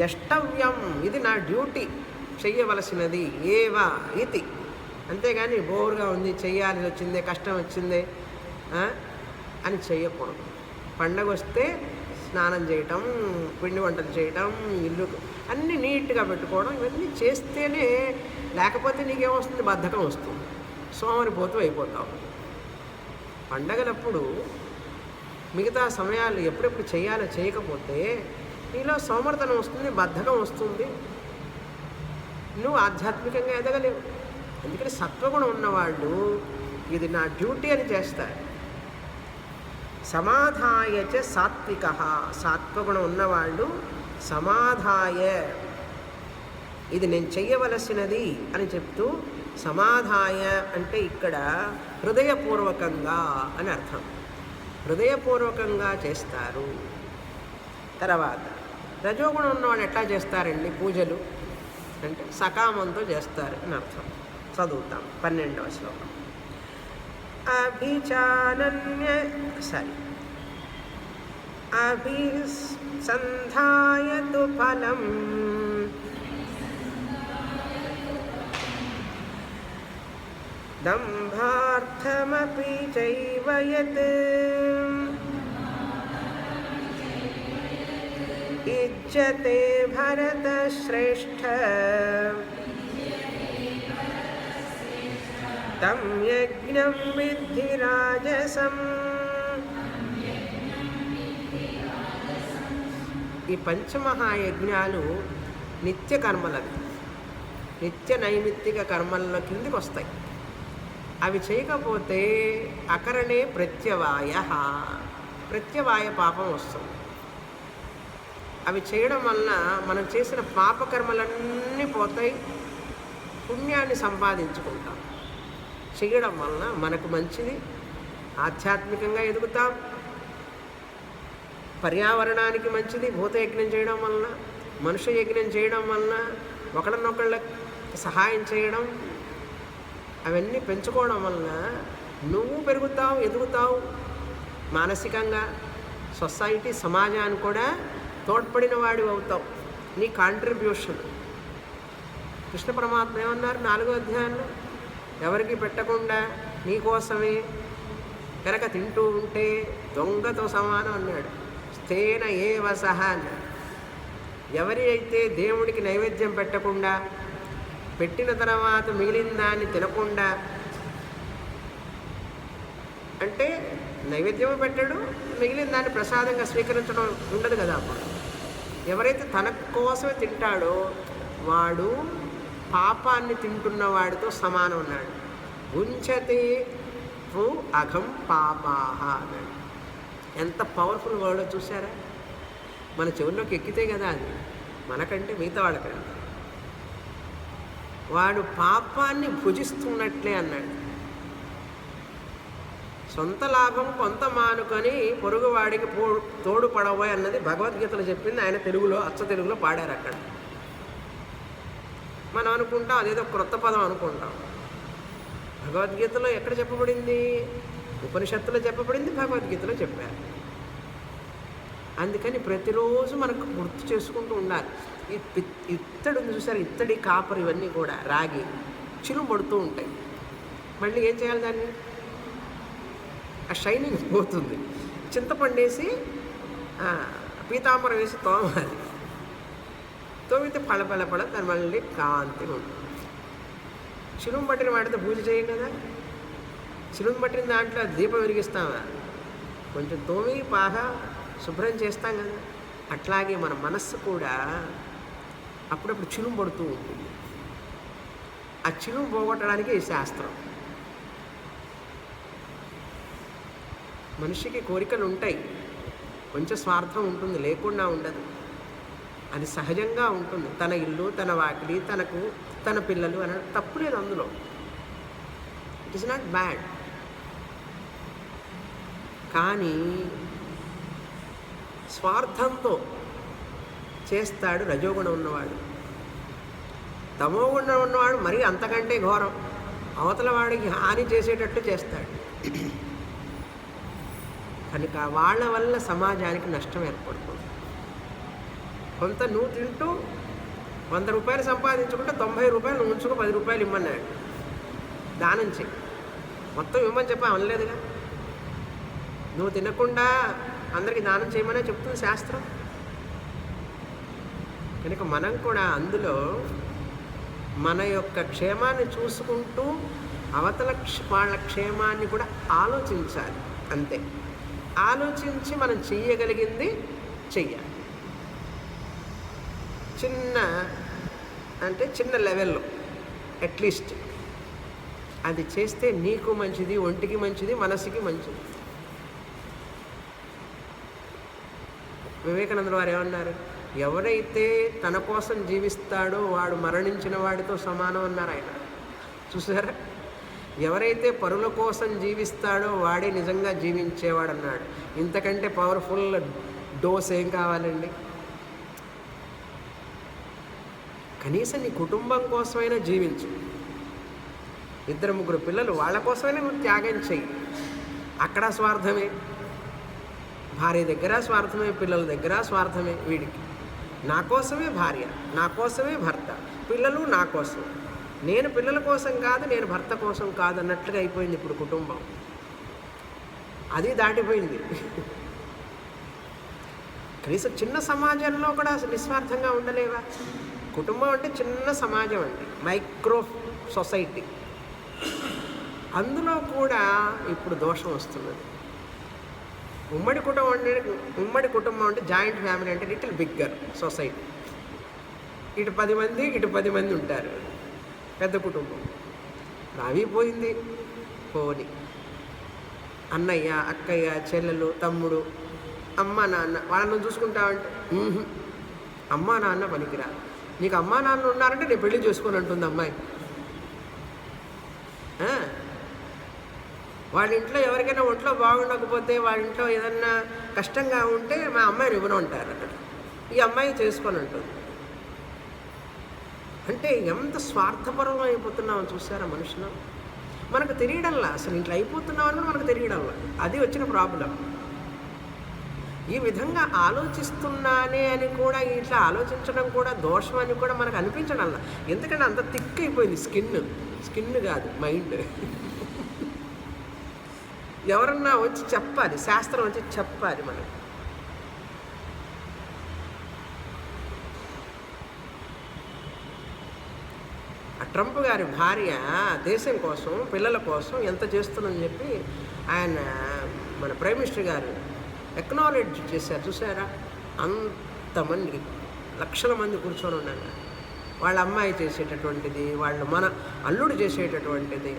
యష్టవ్యం, ఇది నా డ్యూటీ, చెయ్యవలసినది. ఏవా ఇది, అంతేగాని బోరుగా ఉంది, చెయ్యాలి వచ్చిందే, కష్టం వచ్చిందే అని చెయ్యకూడదు. పండగ వస్తే స్నానం చేయటం, పిండి వంటలు చేయటం, ఇల్లు అన్నీ నీట్గా పెట్టుకోవడం, ఇవన్నీ చేస్తేనే. లేకపోతే నీకేమొస్తుంది? బద్ధకం వస్తుంది, సోమరిపోతూ అయిపోతావు. పండగలప్పుడు మిగతా సమయాలు ఎప్పుడెప్పుడు చేయాలో చేయకపోతే నీలో సోమర్తనం వస్తుంది, బద్ధకం వస్తుంది, నువ్వు ఆధ్యాత్మికంగా ఎదగలేవు. అందుకని సత్వగుణం ఉన్నవాళ్ళు ఇది నా డ్యూటీ అని చేస్తారు. సమాధాయ చ సాత్విక, సాత్వగుణం ఉన్నవాళ్ళు సమాధాయ, ఇది నేను చెయ్యవలసినది అని చెప్తూ, సమాధాయ అంటే ఇక్కడ హృదయపూర్వకంగా అని అర్థం. హృదయపూర్వకంగా చేస్తారు. తర్వాత రజోగుణం ఉన్నవాళ్ళు ఎట్లా చేస్తారండి పూజలు అంటే సకామంతో చేస్తారు అని అర్థం. చదువుతాం 12వ శ్లోకం. అభిసంధాయతు ఫలం దంభార్థమపి చైవ యత్ ఇజ్జతే భరతశ్రేష్ఠ తం యజ్ఞం విద్ధి రాజసం. ఈ పంచమహాయజ్ఞాలు నిత్య కర్మలవి, నిత్య నైమిత్తిక కర్మల కిందికి వస్తాయి. అవి చేయకపోతే అకరణే ప్రత్యవాయ, ప్రత్యవాయ పాపం వస్తుంది. అవి చేయడం వలన మనం చేసిన పాపకర్మలన్నీ పోతాయి, పుణ్యాన్ని సంపాదించుకుంటాం. చేయడం వలన మనకు మంచిది, ఆధ్యాత్మికంగా ఎదుగుతాం, పర్యావరణానికి మంచిది. భూతయజ్ఞం చేయడం వలన, మనుష్య యజ్ఞం చేయడం వలన, ఒకళ్ళనొకళ్ళకి సహాయం చేయడం, అవన్నీ పెంచుకోవడం వలన నువ్వు పెరుగుతావు, ఎదుగుతావు మానసికంగా. సొసైటీ, సమాజాన్ని కూడా తోడ్పడిన వాడివి అవుతావు. నీ కాంట్రిబ్యూషన్. కృష్ణ పరమాత్మ ఏమన్నారు 4వ అధ్యాయంలో? ఎవరికి పెట్టకుండా నీకోసమే కనుక తింటూ ఉంటే దొంగతో సమానం అన్నాడు. స్థేన ఏవ సహా అన్నాడు. ఎవరి అయితే దేవుడికి నైవేద్యం పెట్టకుండా, పెట్టిన తర్వాత మిగిలిన దాన్ని తినకుండా, అంటే నైవేద్యము పెట్టాడు, మిగిలిన దాన్ని ప్రసాదంగా స్వీకరించడం ఉండదు కదా. అప్పుడు ఎవరైతే తన కోసమే తింటాడో వాడు పాపాన్ని తింటున్న వాడితో సమానం అన్నాడు. ఉంచతే అఘం పాపాహ అన్నాడు. ఎంత పవర్ఫుల్ వర్డ్ చూసారా? మన చెవుల్లోకి ఎక్కితే కదా అది, మనకంటే మిగతా వాళ్ళకంటే. వాడు పాపాన్ని భుజిస్తున్నట్లే అన్నాడు. సొంత లాభం కొంత మానుకొని పొరుగువాడికి తోడు పడవోయ్ అన్నది భగవద్గీతలో చెప్పింది. ఆయన తెలుగులో, అచ్చ తెలుగులో పాడారు అక్కడ. మనం అనుకుంటాం అదేదో క్రొత్త పదం అనుకుంటాం. భగవద్గీతలో ఎక్కడ చెప్పబడింది? ఉపనిషత్తులో చెప్పబడింది, భగవద్గీతలో చెప్పారు. అందుకని ప్రతిరోజు మనకు గుర్తు చేసుకుంటూ ఉండాలి. ఇత్తడి ఉంది చూసారు, ఇత్తడి, కాపర్, ఇవన్నీ కూడా రాగి చిలుము పడుతూ ఉంటాయి. మళ్ళీ ఏం చేయాలి? దాన్ని ఆ షైనింగ్ పోతుంది. చింతపండేసి పీతాంబరం వేసి తోమాలి. తోమితే పళపళ దాని మళ్ళీ కాంతి ఉంటుంది. చిలుము పట్టిన వాటితో పూజ చేయం కదా. చిలుము పట్టిన దాంట్లో దీపం వెలిగిస్తామా? కొంచెం తోమి బాగా శుభ్రం చేస్తాం కదా. అట్లాగే మన మనస్సు కూడా అప్పుడప్పుడు చిలుము పడుతూ ఉంటుంది. ఆ చిలుము పోగొట్టడానికి ఈ శాస్త్రం. మనిషికి కోరికలు ఉంటాయి, కొంచెం స్వార్థం ఉంటుంది, లేకుండా ఉండదు. అది సహజంగా ఉంటుంది. తన ఇల్లు, తన వాకిలి, తనకు తన పిల్లలు అనడం తప్పు లేదు అందులో. It is not bad. కానీ స్వార్థంతో చేస్తాడు రజోగుణం ఉన్నవాడు. తమోగుణం ఉన్నవాడు మరీ అంతకంటే ఘోరం. అవతల వాడికి హాని చేసేటట్టు చేస్తాడు. కనుక వాళ్ళ వల్ల సమాజానికి నష్టం ఏర్పడుతుంది. కొంత నువ్వు తింటూ 100 రూపాయలు సంపాదించుకుంటే 90 రూపాయలు నువ్వు ఉంచుకో, 10 రూపాయలు ఇమ్మన్నాడు. దానం చెయ్యి. మొత్తం ఇవ్వమని చెప్పి అనలేదుగా. నువ్వు తినకుండా అందరికీ దానం చేయమనే చెప్తుంది శాస్త్రం. కనుక మనం కూడా అందులో మన యొక్క క్షేమాన్ని చూసుకుంటూ అవతల వాళ్ళ క్షేమాన్ని కూడా ఆలోచించాలి. అంతే. ఆలోచించి మనం చెయ్యగలిగింది చెయ్యాలి. చిన్న లెవెల్లో అట్లీస్ట్ అది చేస్తే నీకు మంచిది, ఒంటికి మంచిది, మనసుకి మంచిది. వివేకానందుల వారు ఏమన్నారు? ఎవరైతే తన కోసం జీవిస్తాడో వాడు మరణించిన వాడితో సమానం అన్నారు ఆయన. చూసారా? ఎవరైతే పరుల కోసం జీవిస్తాడో వాడే నిజంగా జీవించేవాడు అన్నాడు. ఇంతకంటే పవర్ఫుల్ డోస్ ఏం కావాలండి? కనీసం నీ కుటుంబం కోసమైనా జీవించు. 2-3 పిల్లలు, వాళ్ళ కోసమైనా నువ్వు త్యాగం చెయ్యి. అక్కడ స్వార్థమే. భార్య దగ్గర స్వార్థమే, పిల్లల దగ్గర స్వార్థమే. వీడికి నా కోసమే భార్య, నా కోసమే భర్త, పిల్లలు నా కోసం. నేను పిల్లల కోసం కాదు, నేను భర్త కోసం కాదు అన్నట్లుగా అయిపోయింది ఇప్పుడు కుటుంబం. అది దాటిపోయింది. కనీసం చిన్న సమాజంలో కూడా నిస్వార్థంగా ఉండలేవా? కుటుంబం అంటే చిన్న సమాజం అండి, మైక్రో సొసైటీ. అందులో కూడా ఇప్పుడు దోషం వస్తున్నది. ఉమ్మడి కుటుంబం అంటే జాయింట్ ఫ్యామిలీ అంటే లిటిల్ బిగ్గర్ సొసైటీ. ఇటు 10 మంది, ఇటు 10 మంది ఉంటారు. పెద్ద కుటుంబం. అవి పోయింది. పోని అన్నయ్య, అక్కయ్య, చెల్లెలు, తమ్ముడు, అమ్మ, నాన్న, వాళ్ళను చూసుకుంటామంటే అమ్మ నాన్న పనికిరా. నీకు అమ్మా నాన్న ఉన్నారంటే నేను పెళ్లి చేసుకొని అంటుంది అమ్మాయి. వాళ్ళ ఇంట్లో ఎవరికైనా ఒంట్లో బాగుండకపోతే, వాళ్ళ ఇంట్లో ఏదన్నా కష్టంగా ఉంటే మా అమ్మాయిని ఇవ్వను అంటారు అక్కడ. ఈ అమ్మాయి చేసుకొని ఉంటుంది. అంటే ఎంత స్వార్థపరం అయిపోతున్నామని చూసారా మనుషులు? మనకు తెలియడంలా, అసలు ఇంట్లో అయిపోతున్నామని మనకు తెలియడంలా. అది వచ్చిన ప్రాబ్లం. ఈ విధంగా ఆలోచిస్తున్నానే అని కూడా, ఇట్లా ఆలోచించడం కూడా దోషం అని కూడా మనకు అనిపించడంలా. ఎందుకంటే అంత థిక్ అయిపోయింది స్కిన్ కాదు, మైండ్. ఎవరన్నా వచ్చి చెప్పాలి, శాస్త్రం వచ్చి చెప్పాలి మనకు. ట్రంప్ గారి భార్య దేశం కోసం, పిల్లల కోసం ఎంత చేస్తుందని చెప్పి ఆయన మన ప్రైమ్ మినిస్టర్ గారు ఎక్నాలెడ్జ్ చేశారు. చూసారా? అంతమంది, లక్షల మంది కూర్చొని ఉన్నాను. వాళ్ళ అమ్మాయి చేసేటటువంటిది, వాళ్ళు మన అల్లుడు చేసేటటువంటిది.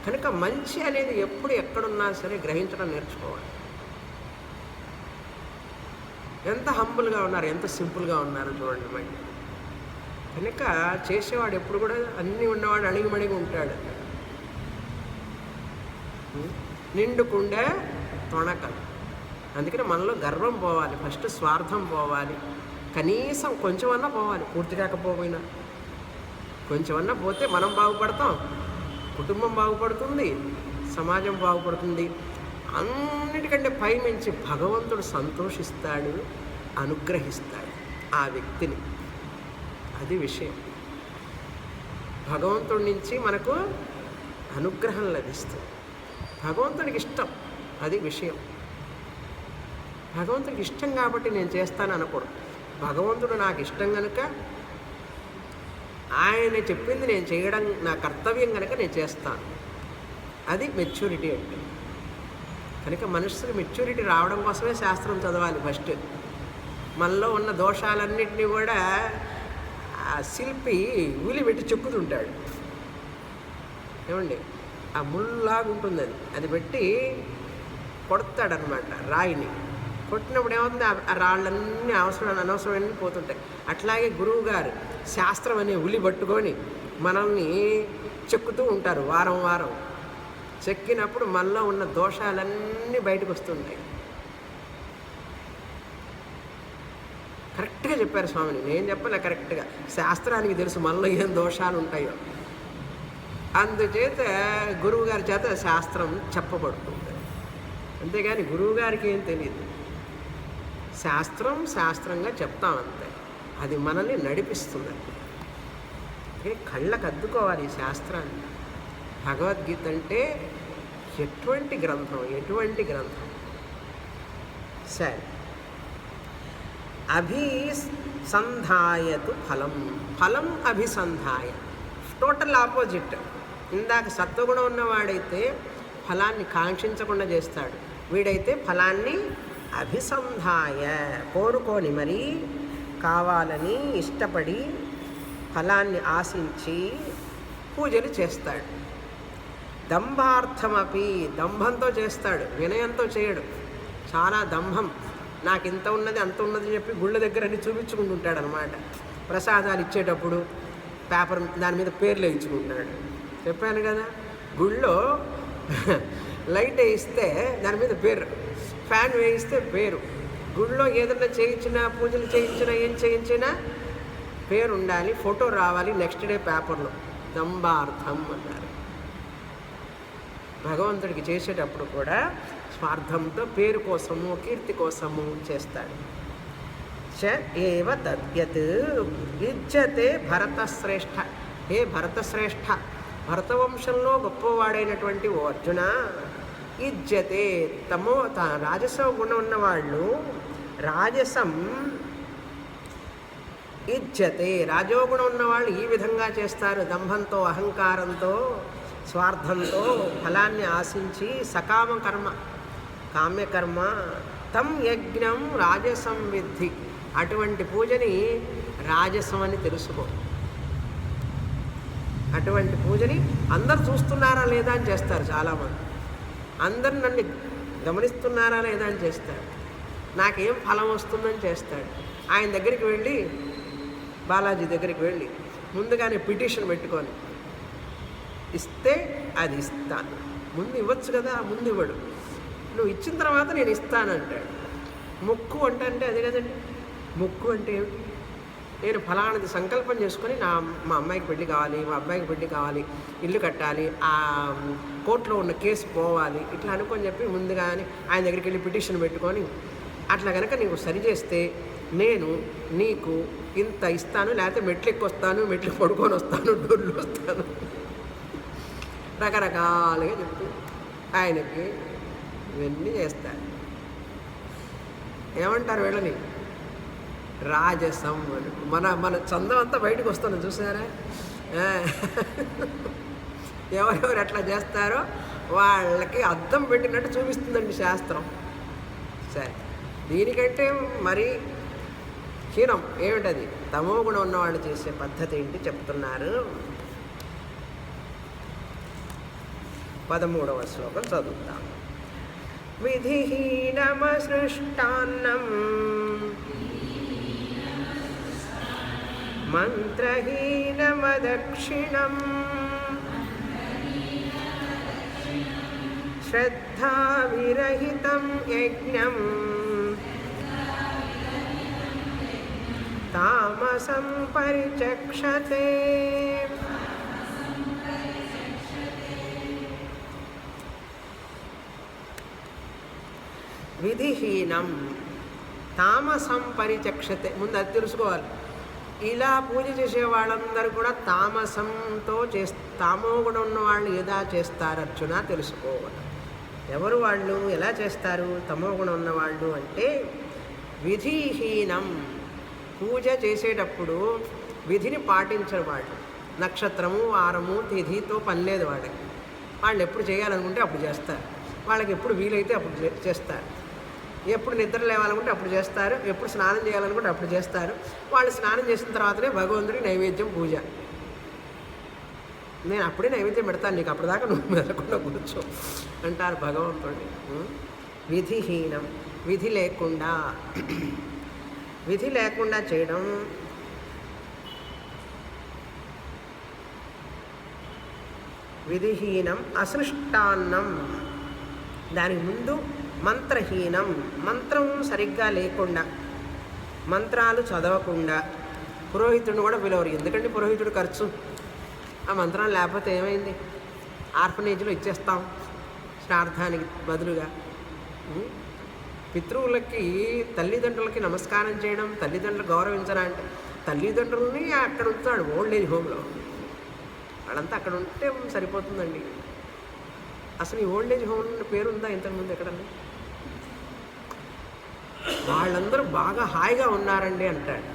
కనుక మంచి అనేది ఎప్పుడు ఎక్కడున్నా సరే గ్రహించడం నేర్చుకోవాలి. ఎంత హంబుల్గా ఉన్నారు, ఎంత సింపుల్గా ఉన్నారు చూడండి మైండ్. కనుక చేసేవాడు ఎప్పుడు కూడా అన్నీ ఉన్నవాడు అణిగిమణిగి ఉంటాడు. నిండుకుండే తొణకలు. అందుకని మనలో గర్వం పోవాలి, ఫస్ట్ స్వార్థం పోవాలి. కనీసం కొంచెమన్నా పోవాలి, పూర్తి కాకపోయినా కొంచెమన్నా పోతే మనం బాగుపడతాం, కుటుంబం బాగుపడుతుంది, సమాజం బాగుపడుతుంది. అన్నిటికంటే పైనుంచి భగవంతుడు సంతోషిస్తాడు, అనుగ్రహిస్తాడు ఆ వ్యక్తిని. అది విషయం. భగవంతుడి నుంచి మనకు అనుగ్రహం లభిస్తుంది. భగవంతుడికి ఇష్టం, అది విషయం. భగవంతుడికి ఇష్టం కాబట్టి నేను చేస్తాను అనకూడదు. భగవంతుడు నాకు ఇష్టం కనుక, ఆయన చెప్పింది నేను చేయడం నా కర్తవ్యం కనుక నేను చేస్తాను. అది మెచ్యూరిటీ అంటే. కనుక మనుషులు మెచ్యూరిటీ రావడం కోసమే శాస్త్రం చదవాలి ఫస్ట్. మనలో ఉన్న దోషాలన్నింటినీ కూడా ఆ శిల్పి ఊలి పెట్టి చెక్కుతుంటాడు. ఏమండి? ఆ ముళ్ళలాగా ఉంటుంది, అది పెట్టి కొడతాడనమాట రాయిని. కొట్టినప్పుడు ఏమవుతుంది, ఆ రాళ్ళన్నీ అనవసరమన్నీ పోతుంటాయి. అట్లాగే గురువు గారు శాస్త్రం అనే ఉలి పట్టుకొని మనల్ని చెక్కుతూ ఉంటారు. వారం వారం చెక్కినప్పుడు మనలో ఉన్న దోషాలన్నీ బయటకు వస్తుంటాయి. కరెక్ట్గా చెప్పారు స్వామిని, నేను చెప్పలే, కరెక్ట్గా శాస్త్రానికి తెలుసు మనలో ఏం దోషాలు ఉంటాయో. అందుచేత గురువుగారి చేత శాస్త్రం చెప్పబడుతుంది. అంతేగాని గురువుగారికి ఏం తెలియదు. శాస్త్రంగా చెప్తామంతే. అది మనల్ని నడిపిస్తుంది. కళ్ళకు అద్దుకోవాలి ఈ శాస్త్రాన్ని. భగవద్గీత అంటే ఎటువంటి గ్రంథం. సరే, అభిసంధాయతు ఫలం అభిసంధాయ, టోటల్ ఆపోజిట్. ఇందాక సత్వగుణం ఉన్నవాడైతే ఫలాన్ని కాంక్షించకుండా చేస్తాడు, వీడైతే ఫలాన్ని అభిసంధాయ, కోరుకొని మరీ కావాలని ఇష్టపడి ఫలాన్ని ఆశించి పూజలు చేస్తాడు. దంభార్థమపి, దంభంతో చేస్తాడు, వినయంతో చేయడు. చాలా దంభం, నాకు ఇంత ఉన్నది అంత ఉన్నది చెప్పి గుళ్ళ దగ్గర అన్ని చూపించుకుంటుంటాడు అనమాట. ప్రసాదాలు ఇచ్చేటప్పుడు పేపర్ దాని మీద పేర్లు వేయించుకుంటున్నాడు. చెప్పాను కదా, గుళ్ళో లైట్ వేయిస్తే దాని మీద పేరు, ఫ్యాన్ వేయిస్తే పేరు. గుళ్ళో ఏదైనా చేయించినా, పూజలు చేయించినా, ఏం చేయించినా పేరు ఉండాలి, ఫోటో రావాలి నెక్స్ట్ డే పేపర్లో. దంభార్థం అన్నారు. భగవంతుడికి చేసేటప్పుడు కూడా స్వార్థంతో, పేరు కోసము, కీర్తి కోసము చేస్తాడు. చ ఏవ తద్యత్ యుజ్యతే భరతశ్రేష్ఠ. హే భరతశ్రేష్ఠ, భరతవంశంలో గొప్పవాడైనటువంటి ఓ అర్జున, యుజ్యతే రాజస గుణం ఉన్నవాళ్ళు, రాజసం యుజ్యతే, రాజోగుణం ఉన్నవాళ్ళు ఈ విధంగా చేస్తారు. దంభంతో, అహంకారంతో, స్వార్థంతో, ఫలాన్ని ఆశించి, సకామ కర్మ, కామ్యకర్మ. తం యజ్ఞం రాజసం విద్ధి, అటువంటి పూజని రాజసం అని తెలుసుకో. అటువంటి పూజని అందరు చూస్తున్నారా లేదా అని చేస్తారు చాలామంది. అందరు నన్ను గమనిస్తున్నారా లేదా అని చేస్తాడు. నాకేం ఫలం వస్తుందని చేస్తాడు. ఆయన దగ్గరికి వెళ్ళి, బాలాజీ దగ్గరికి వెళ్ళి ముందుగానే పిటిషన్ పెట్టుకొని ఇస్తే అది ఇస్తాను. ముందు ఇవ్వచ్చు కదా, ముందు ఇవ్వడు. నువ్వు ఇచ్చిన తర్వాత నేను ఇస్తానంటాడు. మొక్కు అంటే అదే కదండి. మొక్కు అంటే ఏమిటి? నేను ఫలానాది సంకల్పం చేసుకొని మా అమ్మాయికి పెళ్లి కావాలి, మా అబ్బాయికి పెళ్లి కావాలి, ఇల్లు కట్టాలి, ఆ కోర్టులో ఉన్న కేసు పోవాలి, ఇట్లా అనుకొని చెప్పి ముందుగానే ఆయన దగ్గరికి వెళ్ళి పిటిషన్ పెట్టుకొని, అట్లా కనుక నీకు సరి చేస్తే నేను నీకు ఇంత ఇస్తాను, లేకపోతే మెట్లు ఎక్కి వస్తాను, మెట్లు పడుకొని వస్తాను, డొల్లు వస్తాను, రకరకాలుగా చెప్పి ఆయనకి ఇవన్నీ చేస్తారు. ఏమంటారు వీళ్ళని? రాజసం అని. మన చందం అంతా బయటకు వస్తున్నాం చూసారా? ఎవరెవరు ఎట్లా చేస్తారో వాళ్ళకి అద్దం పెట్టినట్టు చూపిస్తుందండి శాస్త్రం. సరే, దీనికంటే మరీ హీనం ఏమిటది? తమో గుణం ఉన్నవాళ్ళు చేసే పద్ధతి ఏంటి చెప్తున్నారు. 13వ శ్లోకం చదువుతాం. విధిహీనమసృష్టాన్నం మంత్రహీనమదక్షిణం శ్రద్ధావిరహితం యజ్ఞం తామసం పరిచక్షతే. విధిహీనం తామసం పరిచక్షతే. ముందు అది తెలుసుకోవాలి. ఇలా పూజ చేసే వాళ్ళందరూ కూడా తామసంతో తామో కూడా ఉన్న వాళ్ళు ఎలా చేస్తారు అర్జున తెలుసుకోవాలి. ఎవరు వాళ్ళు, ఎలా చేస్తారు తమో గుణం ఉన్నవాళ్ళు అంటే? విధిహీనం, పూజ చేసేటప్పుడు విధిని పాటించరు వాళ్ళు. నక్షత్రము, వారము, తిథితో పని లేదు వాళ్ళకి. వాళ్ళు ఎప్పుడు చేయాలనుకుంటే అప్పుడు చేస్తారు. వాళ్ళకి ఎప్పుడు వీలైతే అప్పుడు చేస్తారు. ఎప్పుడు నిద్ర లేవాలనుకుంటే అప్పుడు చేస్తారు. ఎప్పుడు స్నానం చేయాలనుకుంటే అప్పుడు చేస్తారు. వాళ్ళు స్నానం చేసిన తర్వాతనే భగవంతుడికి నైవేద్యం, పూజ. నేను అప్పుడే నైవేద్యం పెడతాను నీకు, అప్పటిదాకా నువ్వు మెదలకుండా కూర్చో అంటారు భగవంతుడిని. విధిహీనం విధి లేకుండా విధి లేకుండా చేయడం, విధిహీనం అసృష్టాన్నం. దానికి ముందు మంత్రహీనం, మంత్రం సరిగ్గా లేకుండా, మంత్రాలు చదవకుండా. పురోహితుడిని కూడా పిలవరు, ఎందుకంటే పురోహితుడు ఖర్చు. ఆ మంత్రాలు లేకపోతే ఏమైంది, ఆర్ఫనేజ్లో ఇచ్చేస్తాం శ్రార్థానికి బదులుగా. పితృవులకి తల్లిదండ్రులకి నమస్కారం చేయడం, తల్లిదండ్రులు గౌరవించరా అంటే తల్లిదండ్రులని అక్కడ ఉంచుతాడు ఓల్డ్ ఏజ్ హోమ్లో. వాళ్ళంతా అక్కడ ఉంటే సరిపోతుందండి. అసలు ఈ ఓల్డ్ ఏజ్ హోమ్ పేరు ఉందా ఇంతకుముందు ఎక్కడన్నా? వాళ్ళందరూ బాగా హాయిగా ఉన్నారండి అంటాడు,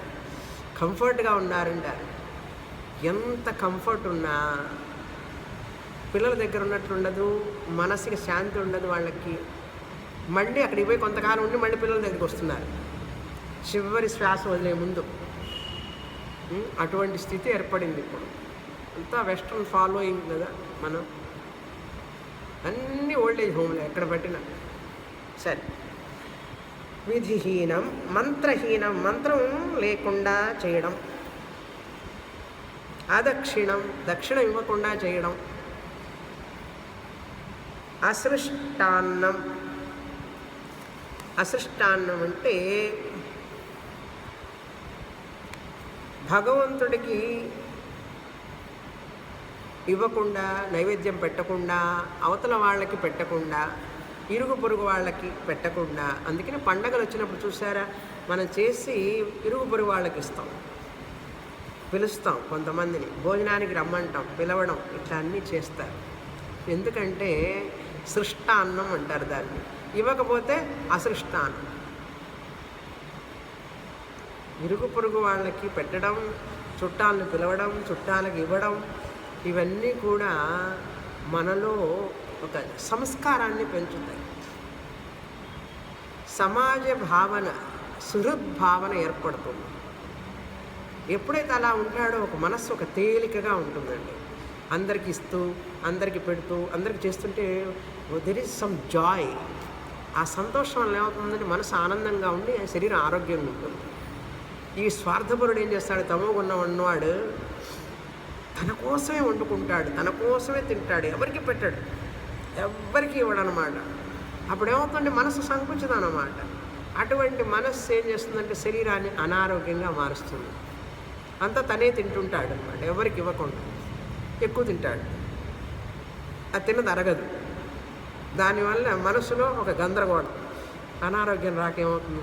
కంఫర్ట్గా ఉన్నారంటారు. ఎంత కంఫర్ట్ ఉన్నా పిల్లల దగ్గర ఉన్నట్టు ఉండదు, మనసుకి శాంతి ఉండదు వాళ్ళకి. మళ్ళీ అక్కడికి పోయి కొంతకాలం ఉండి మళ్ళీ పిల్లల దగ్గరికి వస్తున్నారు చివరి శ్వాస వదిలే ముందు. అటువంటి స్థితి ఏర్పడింది ఇప్పుడు. అంతా వెస్ట్రన్ ఫాలోయింగ్ కదా మనం, అన్నీ ఓల్డేజ్ హోమ్లో ఎక్కడ పట్టినా సరే. విధిహీనం మంత్రహీనం, మంత్రం లేకుండా చేయడం. అదక్షిణం, దక్షిణ ఇవ్వకుండా చేయడం. అసృష్టాన్నం, అసృష్టాన్నం అంటే భగవంతుడికి ఇవ్వకుండా, నైవేద్యం పెట్టకుండా, అవతల వాళ్ళకి పెట్టకుండా, ఇరుగు పొరుగు వాళ్ళకి పెట్టకుండా. అందుకని పండగలు వచ్చినప్పుడు చూసారా, మనం చేసి ఇరుగు పొరుగు వాళ్ళకి ఇస్తాం, పిలుస్తాం, కొంతమందిని భోజనానికి రమ్మంటాం, పిలవడం, ఇట్లా అన్నీ చేస్తారు. ఎందుకంటే సృష్టాన్నం అంటారు దాన్ని. ఇవ్వకపోతే అసృష్టాన్నం. ఇరుగు పొరుగు వాళ్ళకి పెట్టడం, చుట్టాలను పిలవడం, చుట్టాలకు ఇవ్వడం, ఇవన్నీ కూడా మనలో ఒక సంస్కారాన్ని పెంచుతాయి. సమాజ భావన, సుహృద్భావన ఏర్పడుతుంది. ఎప్పుడైతే అలా ఉంటాడో ఒక మనస్సు ఒక తేలికగా ఉంటుందండి. అందరికి ఇస్తూ, అందరికి పెడుతూ, అందరికి చేస్తుంటే దెర్ ఈజ్ సమ్ జాయ్. ఆ సంతోషం వల్ల ఏమవుతుందంటే మనసు ఆనందంగా ఉండి శరీరం ఆరోగ్యంగా ఉంటుంది. ఈ స్వార్థపరుడు ఏం చేస్తాడు, తమోగున్నవాడు తన కోసమే వండుకుంటాడు, తన కోసమే తింటాడు, ఎవరికి పెట్టాడు, ఎవ్వరికి ఇవ్వడనమాట. అప్పుడేమవుతుందంటే మనసు సంకుచితం అన్నమాట. అటువంటి మనస్సు ఏం చేస్తుందంటే శరీరాన్ని అనారోగ్యంగా మారుస్తుంది. అంతా తనే తింటుంటాడు అనమాట, ఎవరికి ఇవ్వకుండా ఎక్కువ తింటాడు. అది తిన్నది అరగదు. దానివల్ల మనసులో ఒక గందరగోళం, అనారోగ్యం రాకేమవుతుంది.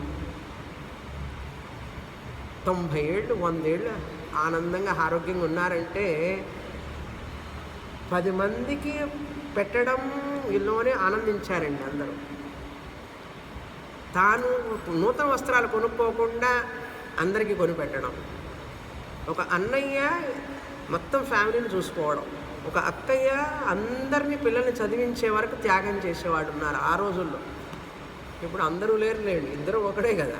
90 ఏళ్ళు 100 ఏళ్ళు ఆనందంగా ఆరోగ్యంగా ఉన్నారంటే 10 మందికి పెట్టడం వీళ్ళలోనే ఆనందించారండి అందరూ. తాను నూతన వస్త్రాలు కొనుక్కోకుండా అందరికీ కొనిపెట్టడం. ఒక అన్నయ్య మొత్తం ఫ్యామిలీని చూసుకోవడం, ఒక అక్కయ్య అందరినీ పిల్లల్ని చదివించే వరకు త్యాగం చేసేవాడు ఉన్నారు ఆ రోజుల్లో. ఇప్పుడు అందరూ లేరులేండి, ఇద్దరు ఒకడే కదా,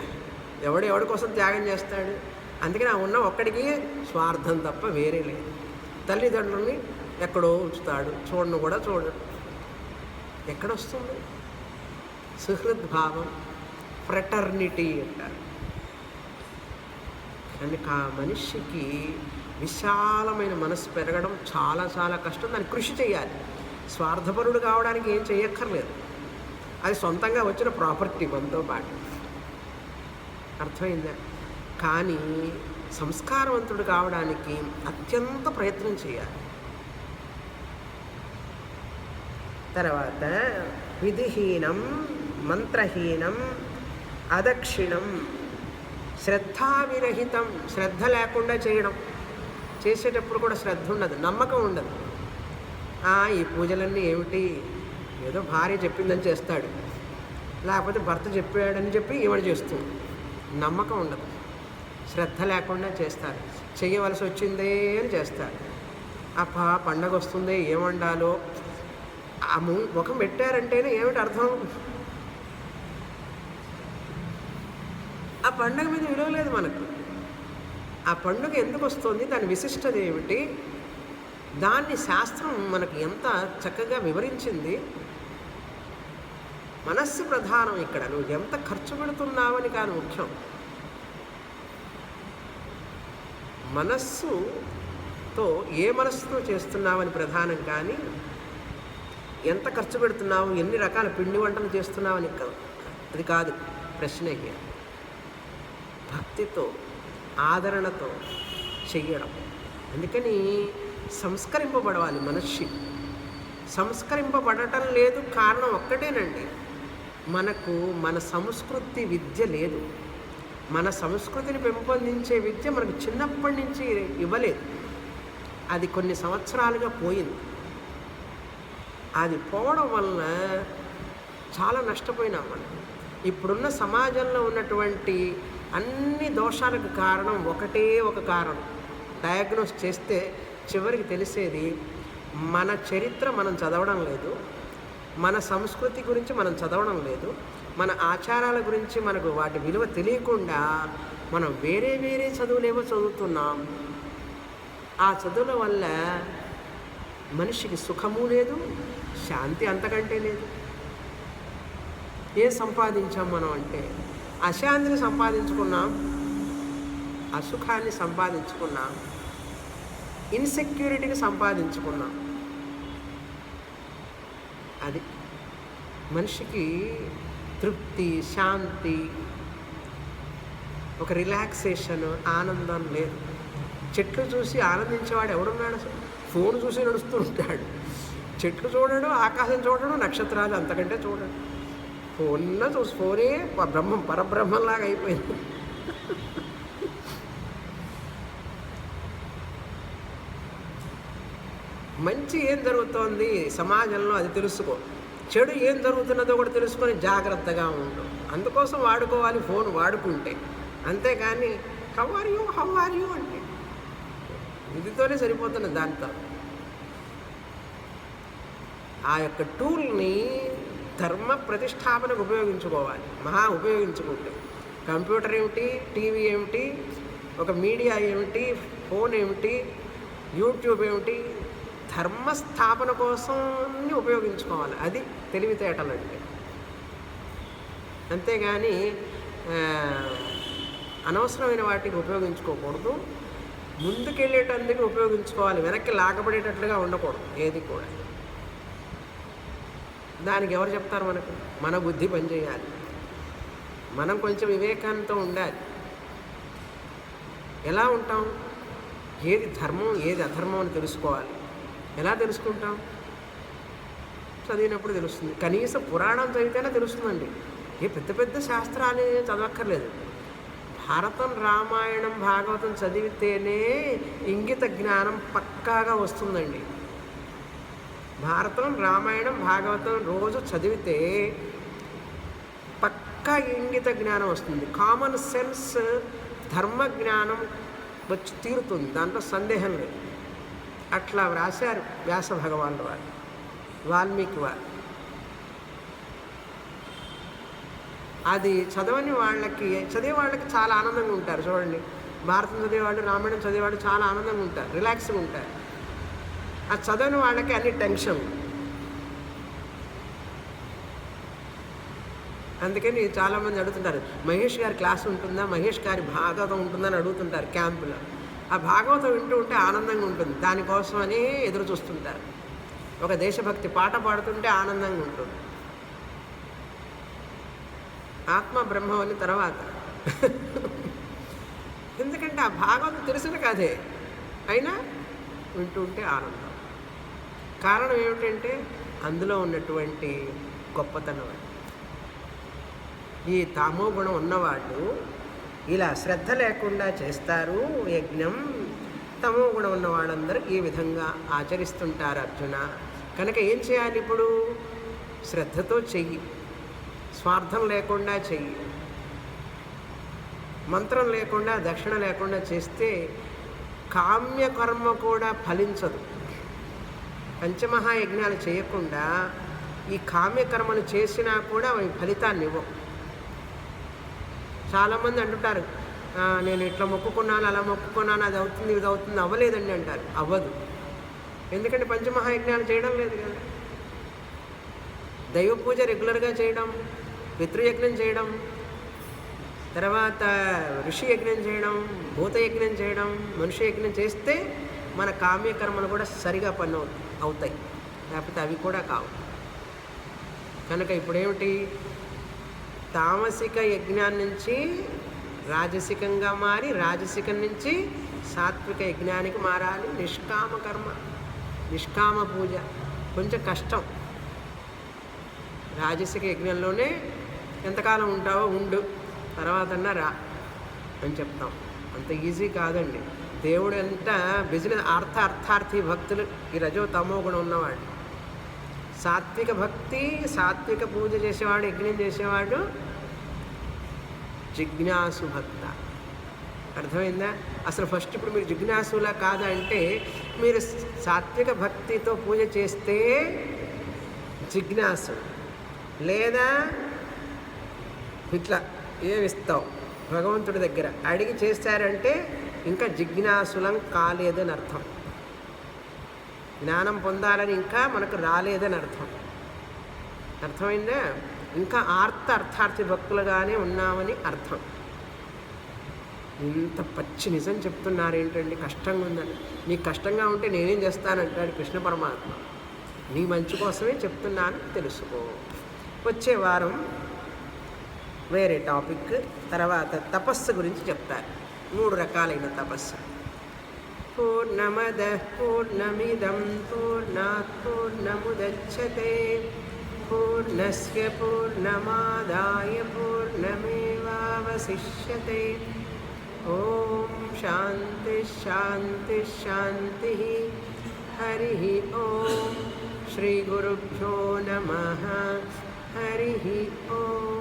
ఎవడి కోసం త్యాగం చేస్తాడు. అందుకని ఆ ఉన్న ఒక్కడికి స్వార్థం తప్ప వేరే లేదు. తల్లిదండ్రుల్ని ఎక్కడో ఉంచుతాడు, చూడను కూడా చూడడు. ఎక్కడొస్తుంది సుహృద్భావం, ఫ్రెటర్నిటీ అంటారు. కానీ ఆ మనిషికి విశాలమైన మనసు పెరగడం చాలా చాలా కష్టం. దాన్ని కృషి చేయాలి. స్వార్థపరుడు కావడానికి ఏం చేయక్కర్లేదు, అది సొంతంగా వచ్చిన ప్రాపర్టీ మనతో పాటు. అర్థమైందా? కానీ సంస్కారవంతుడు కావడానికి అత్యంత ప్రయత్నం చేయాలి. తర్వాత విధిహీనం మంత్రహీనం అదక్షిణం, శ్రద్ధావిరహితం, శ్రద్ధ లేకుండా చేయడం. చేసేటప్పుడు కూడా శ్రద్ధ ఉండదు, నమ్మకం ఉండదు. ఈ పూజలన్నీ ఏమిటి, ఏదో భార్య చెప్పిందని చేస్తాడు, లేకపోతే భర్త చెప్పాడని చెప్పి ఈవిడ చేస్తుంది. నమ్మకం ఉండదు, శ్రద్ధ లేకుండా చేస్తారు. చేయవలసి వచ్చిందే అని చేస్తారు. పండగ వస్తుందే ఏం వండాలో, ఆ ముఖం పెట్టారంటేనే ఏమిటి అర్థం, ఆ పండగ మీద విలువ లేదు మనకు. ఆ పండుగ ఎందుకు వస్తుంది, దాని విశిష్టత ఏమిటి, దాన్ని శాస్త్రం మనకు ఎంత చక్కగా వివరించింది. మనస్సు ప్రధానం ఇక్కడ. నువ్వు ఎంత ఖర్చు పెడుతున్నావని కాదు ముఖ్యం. మనస్సుతో ఏ మనస్సుతో చేస్తున్నావని ప్రధానం, కానీ ఎంత ఖర్చు పెడుతున్నావు, ఎన్ని రకాల పిండి వంటలు చేస్తున్నావని అది కాదు ప్రశ్న. భక్తితో ఆదరణతో చెయ్యడం. అందుకని సంస్కరింపబడవాలి మనిషి. సంస్కరింపబడటం లేదు, కారణం ఒక్కటేనండి, మనకు మన సంస్కృతి విద్య లేదు. మన సంస్కృతిని పెంపొందించే విద్య మనకు చిన్నప్పటి నుంచి ఇవ్వలేదు. అది కొన్ని సంవత్సరాలుగా పోయింది. అది పోవడం వలన చాలా నష్టపోయినాం మనం. ఇప్పుడున్న సమాజంలో ఉన్నటువంటి అన్ని దోషాలకు కారణం ఒకటే ఒక కారణం. డయాగ్నోస్ చేస్తే చివరికి తెలిసేది, మన చరిత్ర మనం చదవడం లేదు, మన సంస్కృతి గురించి మనం చదవడం లేదు, మన ఆచారాల గురించి మనకు వాటి విలువ తెలియకుండా మనం వేరే వేరే చదువులేమో చదువుతున్నాం. ఆ చదువుల వల్ల మనిషికి సుఖము లేదు, శాంతి అంతకంటే లేదు. ఏం సంపాదించాం మనం అంటే అశాంతిని సంపాదించుకున్నాం, అసుఖాన్ని సంపాదించుకున్నాం, ఇన్సెక్యూరిటీని సంపాదించుకున్నాం. అది మనిషికి తృప్తి, శాంతి, ఒక రిలాక్సేషన్, ఆనందం లేదు. చెట్లు చూసి ఆనందించేవాడు ఎవడున్నాడు? అసలు ఫోన్ చూసి నడుస్తూ ఉంటాడు. చెట్లు చూడడు, ఆకాశం చూడడు, నక్షత్రాలు అంతకంటే చూడడు. ఫోన్లో చూసి ఫోనే పరబ్రహ్మంలాగా అయిపోయింది. మంచి ఏం జరుగుతోంది సమాజంలో అది తెలుసుకో, చెడు ఏం జరుగుతున్నదో కూడా తెలుసుకొని జాగ్రత్తగా ఉండు. అందుకోసం వాడుకోవాలి ఫోన్ వాడుకుంటే. అంతేగాని హౌ ఆర్ యూ అంటే ఇదితోనే సరిపోతున్నది. దాంతో ఆ యొక్క టూల్ని ధర్మ ప్రతిష్టాపనకు ఉపయోగించుకోవాలి. ఉపయోగించుకుంటే కంప్యూటర్ ఏమిటి, టీవీ ఏమిటి, ఒక మీడియా ఏమిటి, ఫోన్ ఏమిటి, యూట్యూబ్ ఏమిటి, ధర్మస్థాపన కోసం ఉపయోగించుకోవాలి. అది తెలివితేటలు అంటే. అంతేగాని అనవసరమైన వాటికి ఉపయోగించుకోకూడదు. ముందుకెళ్ళేటందుకు ఉపయోగించుకోవాలి, వెనక్కి లాగబడేటట్లుగా ఉండకూడదు ఏది కూడా. దానికి ఎవరు చెప్తారు మనకు? మన బుద్ధి పనిచేయాలి, మనం కొంచెం వివేకంతో ఉండాలి. ఎలా ఉంటాం? ఏది ధర్మం ఏది అధర్మం అని తెలుసుకోవాలి. ఎలా తెలుసుకుంటాం? చదివినప్పుడు తెలుస్తుంది. కనీసం పురాణం చదివితేనే తెలుస్తుందండి. ఏ పెద్ద పెద్ద శాస్త్రాలు చదవక్కర్లేదు. భారతం, రామాయణం, భాగవతం చదివితేనే ఇంగిత జ్ఞానం పక్కాగా వస్తుందండి. భారతం, రామాయణం, భాగవతం రోజు చదివితే పక్కా ఇంగిత జ్ఞానం వస్తుంది. కామన్ సెన్స్ ధర్మ జ్ఞానం వచ్చి తీరుతుంది, దాంట్లో సందేహం లేదు. అట్లా వ్రాశారు వ్యాస భగవానుడు వారు, వాల్మీకి వారు. అది చదవని వాళ్ళకి, చదివే వాళ్ళకి చాలా ఆనందంగా ఉంటారు. చూడండి, భారతం చదివేవాళ్ళు, రామాయణం చదివేవాళ్ళు చాలా ఆనందంగా ఉంటారు, రిలాక్స్గా ఉంటారు. ఆ చదవని వాళ్ళకి అన్ని టెన్షన్. అందుకని చాలామంది అడుగుతుంటారు, మహేష్ గారి క్లాస్ ఉంటుందా, మహేష్ గారి భాగవతం ఉంటుందా అని అడుగుతుంటారు క్యాంపులో. ఆ భాగవతం వింటూ ఉంటే ఆనందంగా ఉంటుంది, దానికోసమని ఎదురు చూస్తుంటారు. ఒక దేశభక్తి పాట పాడుతుంటే ఆనందంగా ఉంటుంది. ఆత్మ బ్రహ్మవని తర్వాత ఎందుకంటే ఆ భాగవతం తెలిసిన కథే, అయినా వింటూ ఉంటే ఆనందం. కారణం ఏమిటంటే అందులో ఉన్నటువంటి గొప్పతనం. ఈ తామో గుణం ఉన్నవాళ్ళు ఇలా శ్రద్ధ లేకుండా చేస్తారు యజ్ఞం. తమో గుణం ఉన్న వాళ్ళందరూ ఈ విధంగా ఆచరిస్తుంటారు అర్జున. కనుక ఏం చేయాలి? ఇప్పుడు శ్రద్ధతో చెయ్యి, స్వార్థం లేకుండా చెయ్యి. మంత్రం లేకుండా, దక్షిణ లేకుండా చేస్తే కామ్యకర్మ కూడా ఫలించదు. పంచమహాయజ్ఞాలు చేయకుండా ఈ కామ్యకర్మలు చేసినా కూడా అవి ఫలితాన్ని ఇవ్వవు. చాలామంది అంటుంటారు, నేను ఇట్లా మొక్కుకున్నాను, అలా మొక్కుకున్నాను, అది అవుతుంది, ఇది అవుతుంది. అవ్వలేదండి అంటారు. అవ్వదు. ఎందుకంటే పంచమహాయజ్ఞాలు చేయడం లేదు కదా. దైవ పూజ రెగ్యులర్గా చేయడం, పితృయజ్ఞం చేయడం, తర్వాత ఋషి యజ్ఞం చేయడం, భూత యజ్ఞం చేయడం, మనుష్య యజ్ఞం చేస్తే మన కామ్యకర్మలు కూడా సరిగా పని అవుతాయి. లేకపోతే అవి కూడా కావు. కనుక ఇప్పుడేమిటి, తామసిక యజ్ఞాన్ని నుంచి రాజసికంగా మారి, రాజసికం నుంచి సాత్విక యజ్ఞానికి మారాలి. నిష్కామ కర్మ, నిష్కామ పూజ కొంచెం కష్టం. రాజసిక యజ్ఞంలోనే ఎంతకాలం ఉంటావో ఉండు, తర్వాతన్నా రా అని చెప్తాం. అంత ఈజీ కాదండి. దేవుడు ఎంత బిజినెస్ అర్థార్థి భక్తులు ఈ రజో తమో గుణం ఉన్నవాడు. సాత్విక భక్తి, సాత్విక పూజ చేసేవాడు, యజ్ఞం చేసేవాడు జిజ్ఞాసు భక్త. అర్థమైందా? అసలు ఫస్ట్ ఇప్పుడు మీరు జిజ్ఞాసులా కాదా అంటే, మీరు సాత్విక భక్తితో పూజ చేస్తే జిజ్ఞాసు, లేదా ఇట్లా ఏమిస్తావు భగవంతుడి దగ్గర అడిగి చేస్తారంటే ఇంకా జిజ్ఞాసులం కాలేదని అర్థం. జ్ఞానం పొందాలని ఇంకా మనకు రాలేదని అర్థం. అర్థమైందా? ఇంకా అర్థార్థి భక్తులుగానే ఉన్నామని అర్థం. ఇంత పచ్చి నిజం చెప్తున్నారు ఏంటండి, కష్టంగా ఉందని. నీకు కష్టంగా ఉంటే నేనేం చేస్తానంటాడు కృష్ణ పరమాత్మ. నీ మంచి కోసమే చెప్తున్నాను, తెలుసుకో. వచ్చే వారం వేరే టాపిక్, తర్వాత తపస్సు గురించి చెప్తారు. 3 రకాలైన తపస్సు. పూర్ణమద పూర్ణమిదం పూర్ణాత్ పూర్ణముదచ్యతే పూర్ణస్య పూర్ణమాదాయ పూర్ణమేవావశిష్యతే. ఓం శాంతి శాంతి శాంతి. హరి ఓం. శ్రీ గురుభ్యో నమః. హరి ఓం.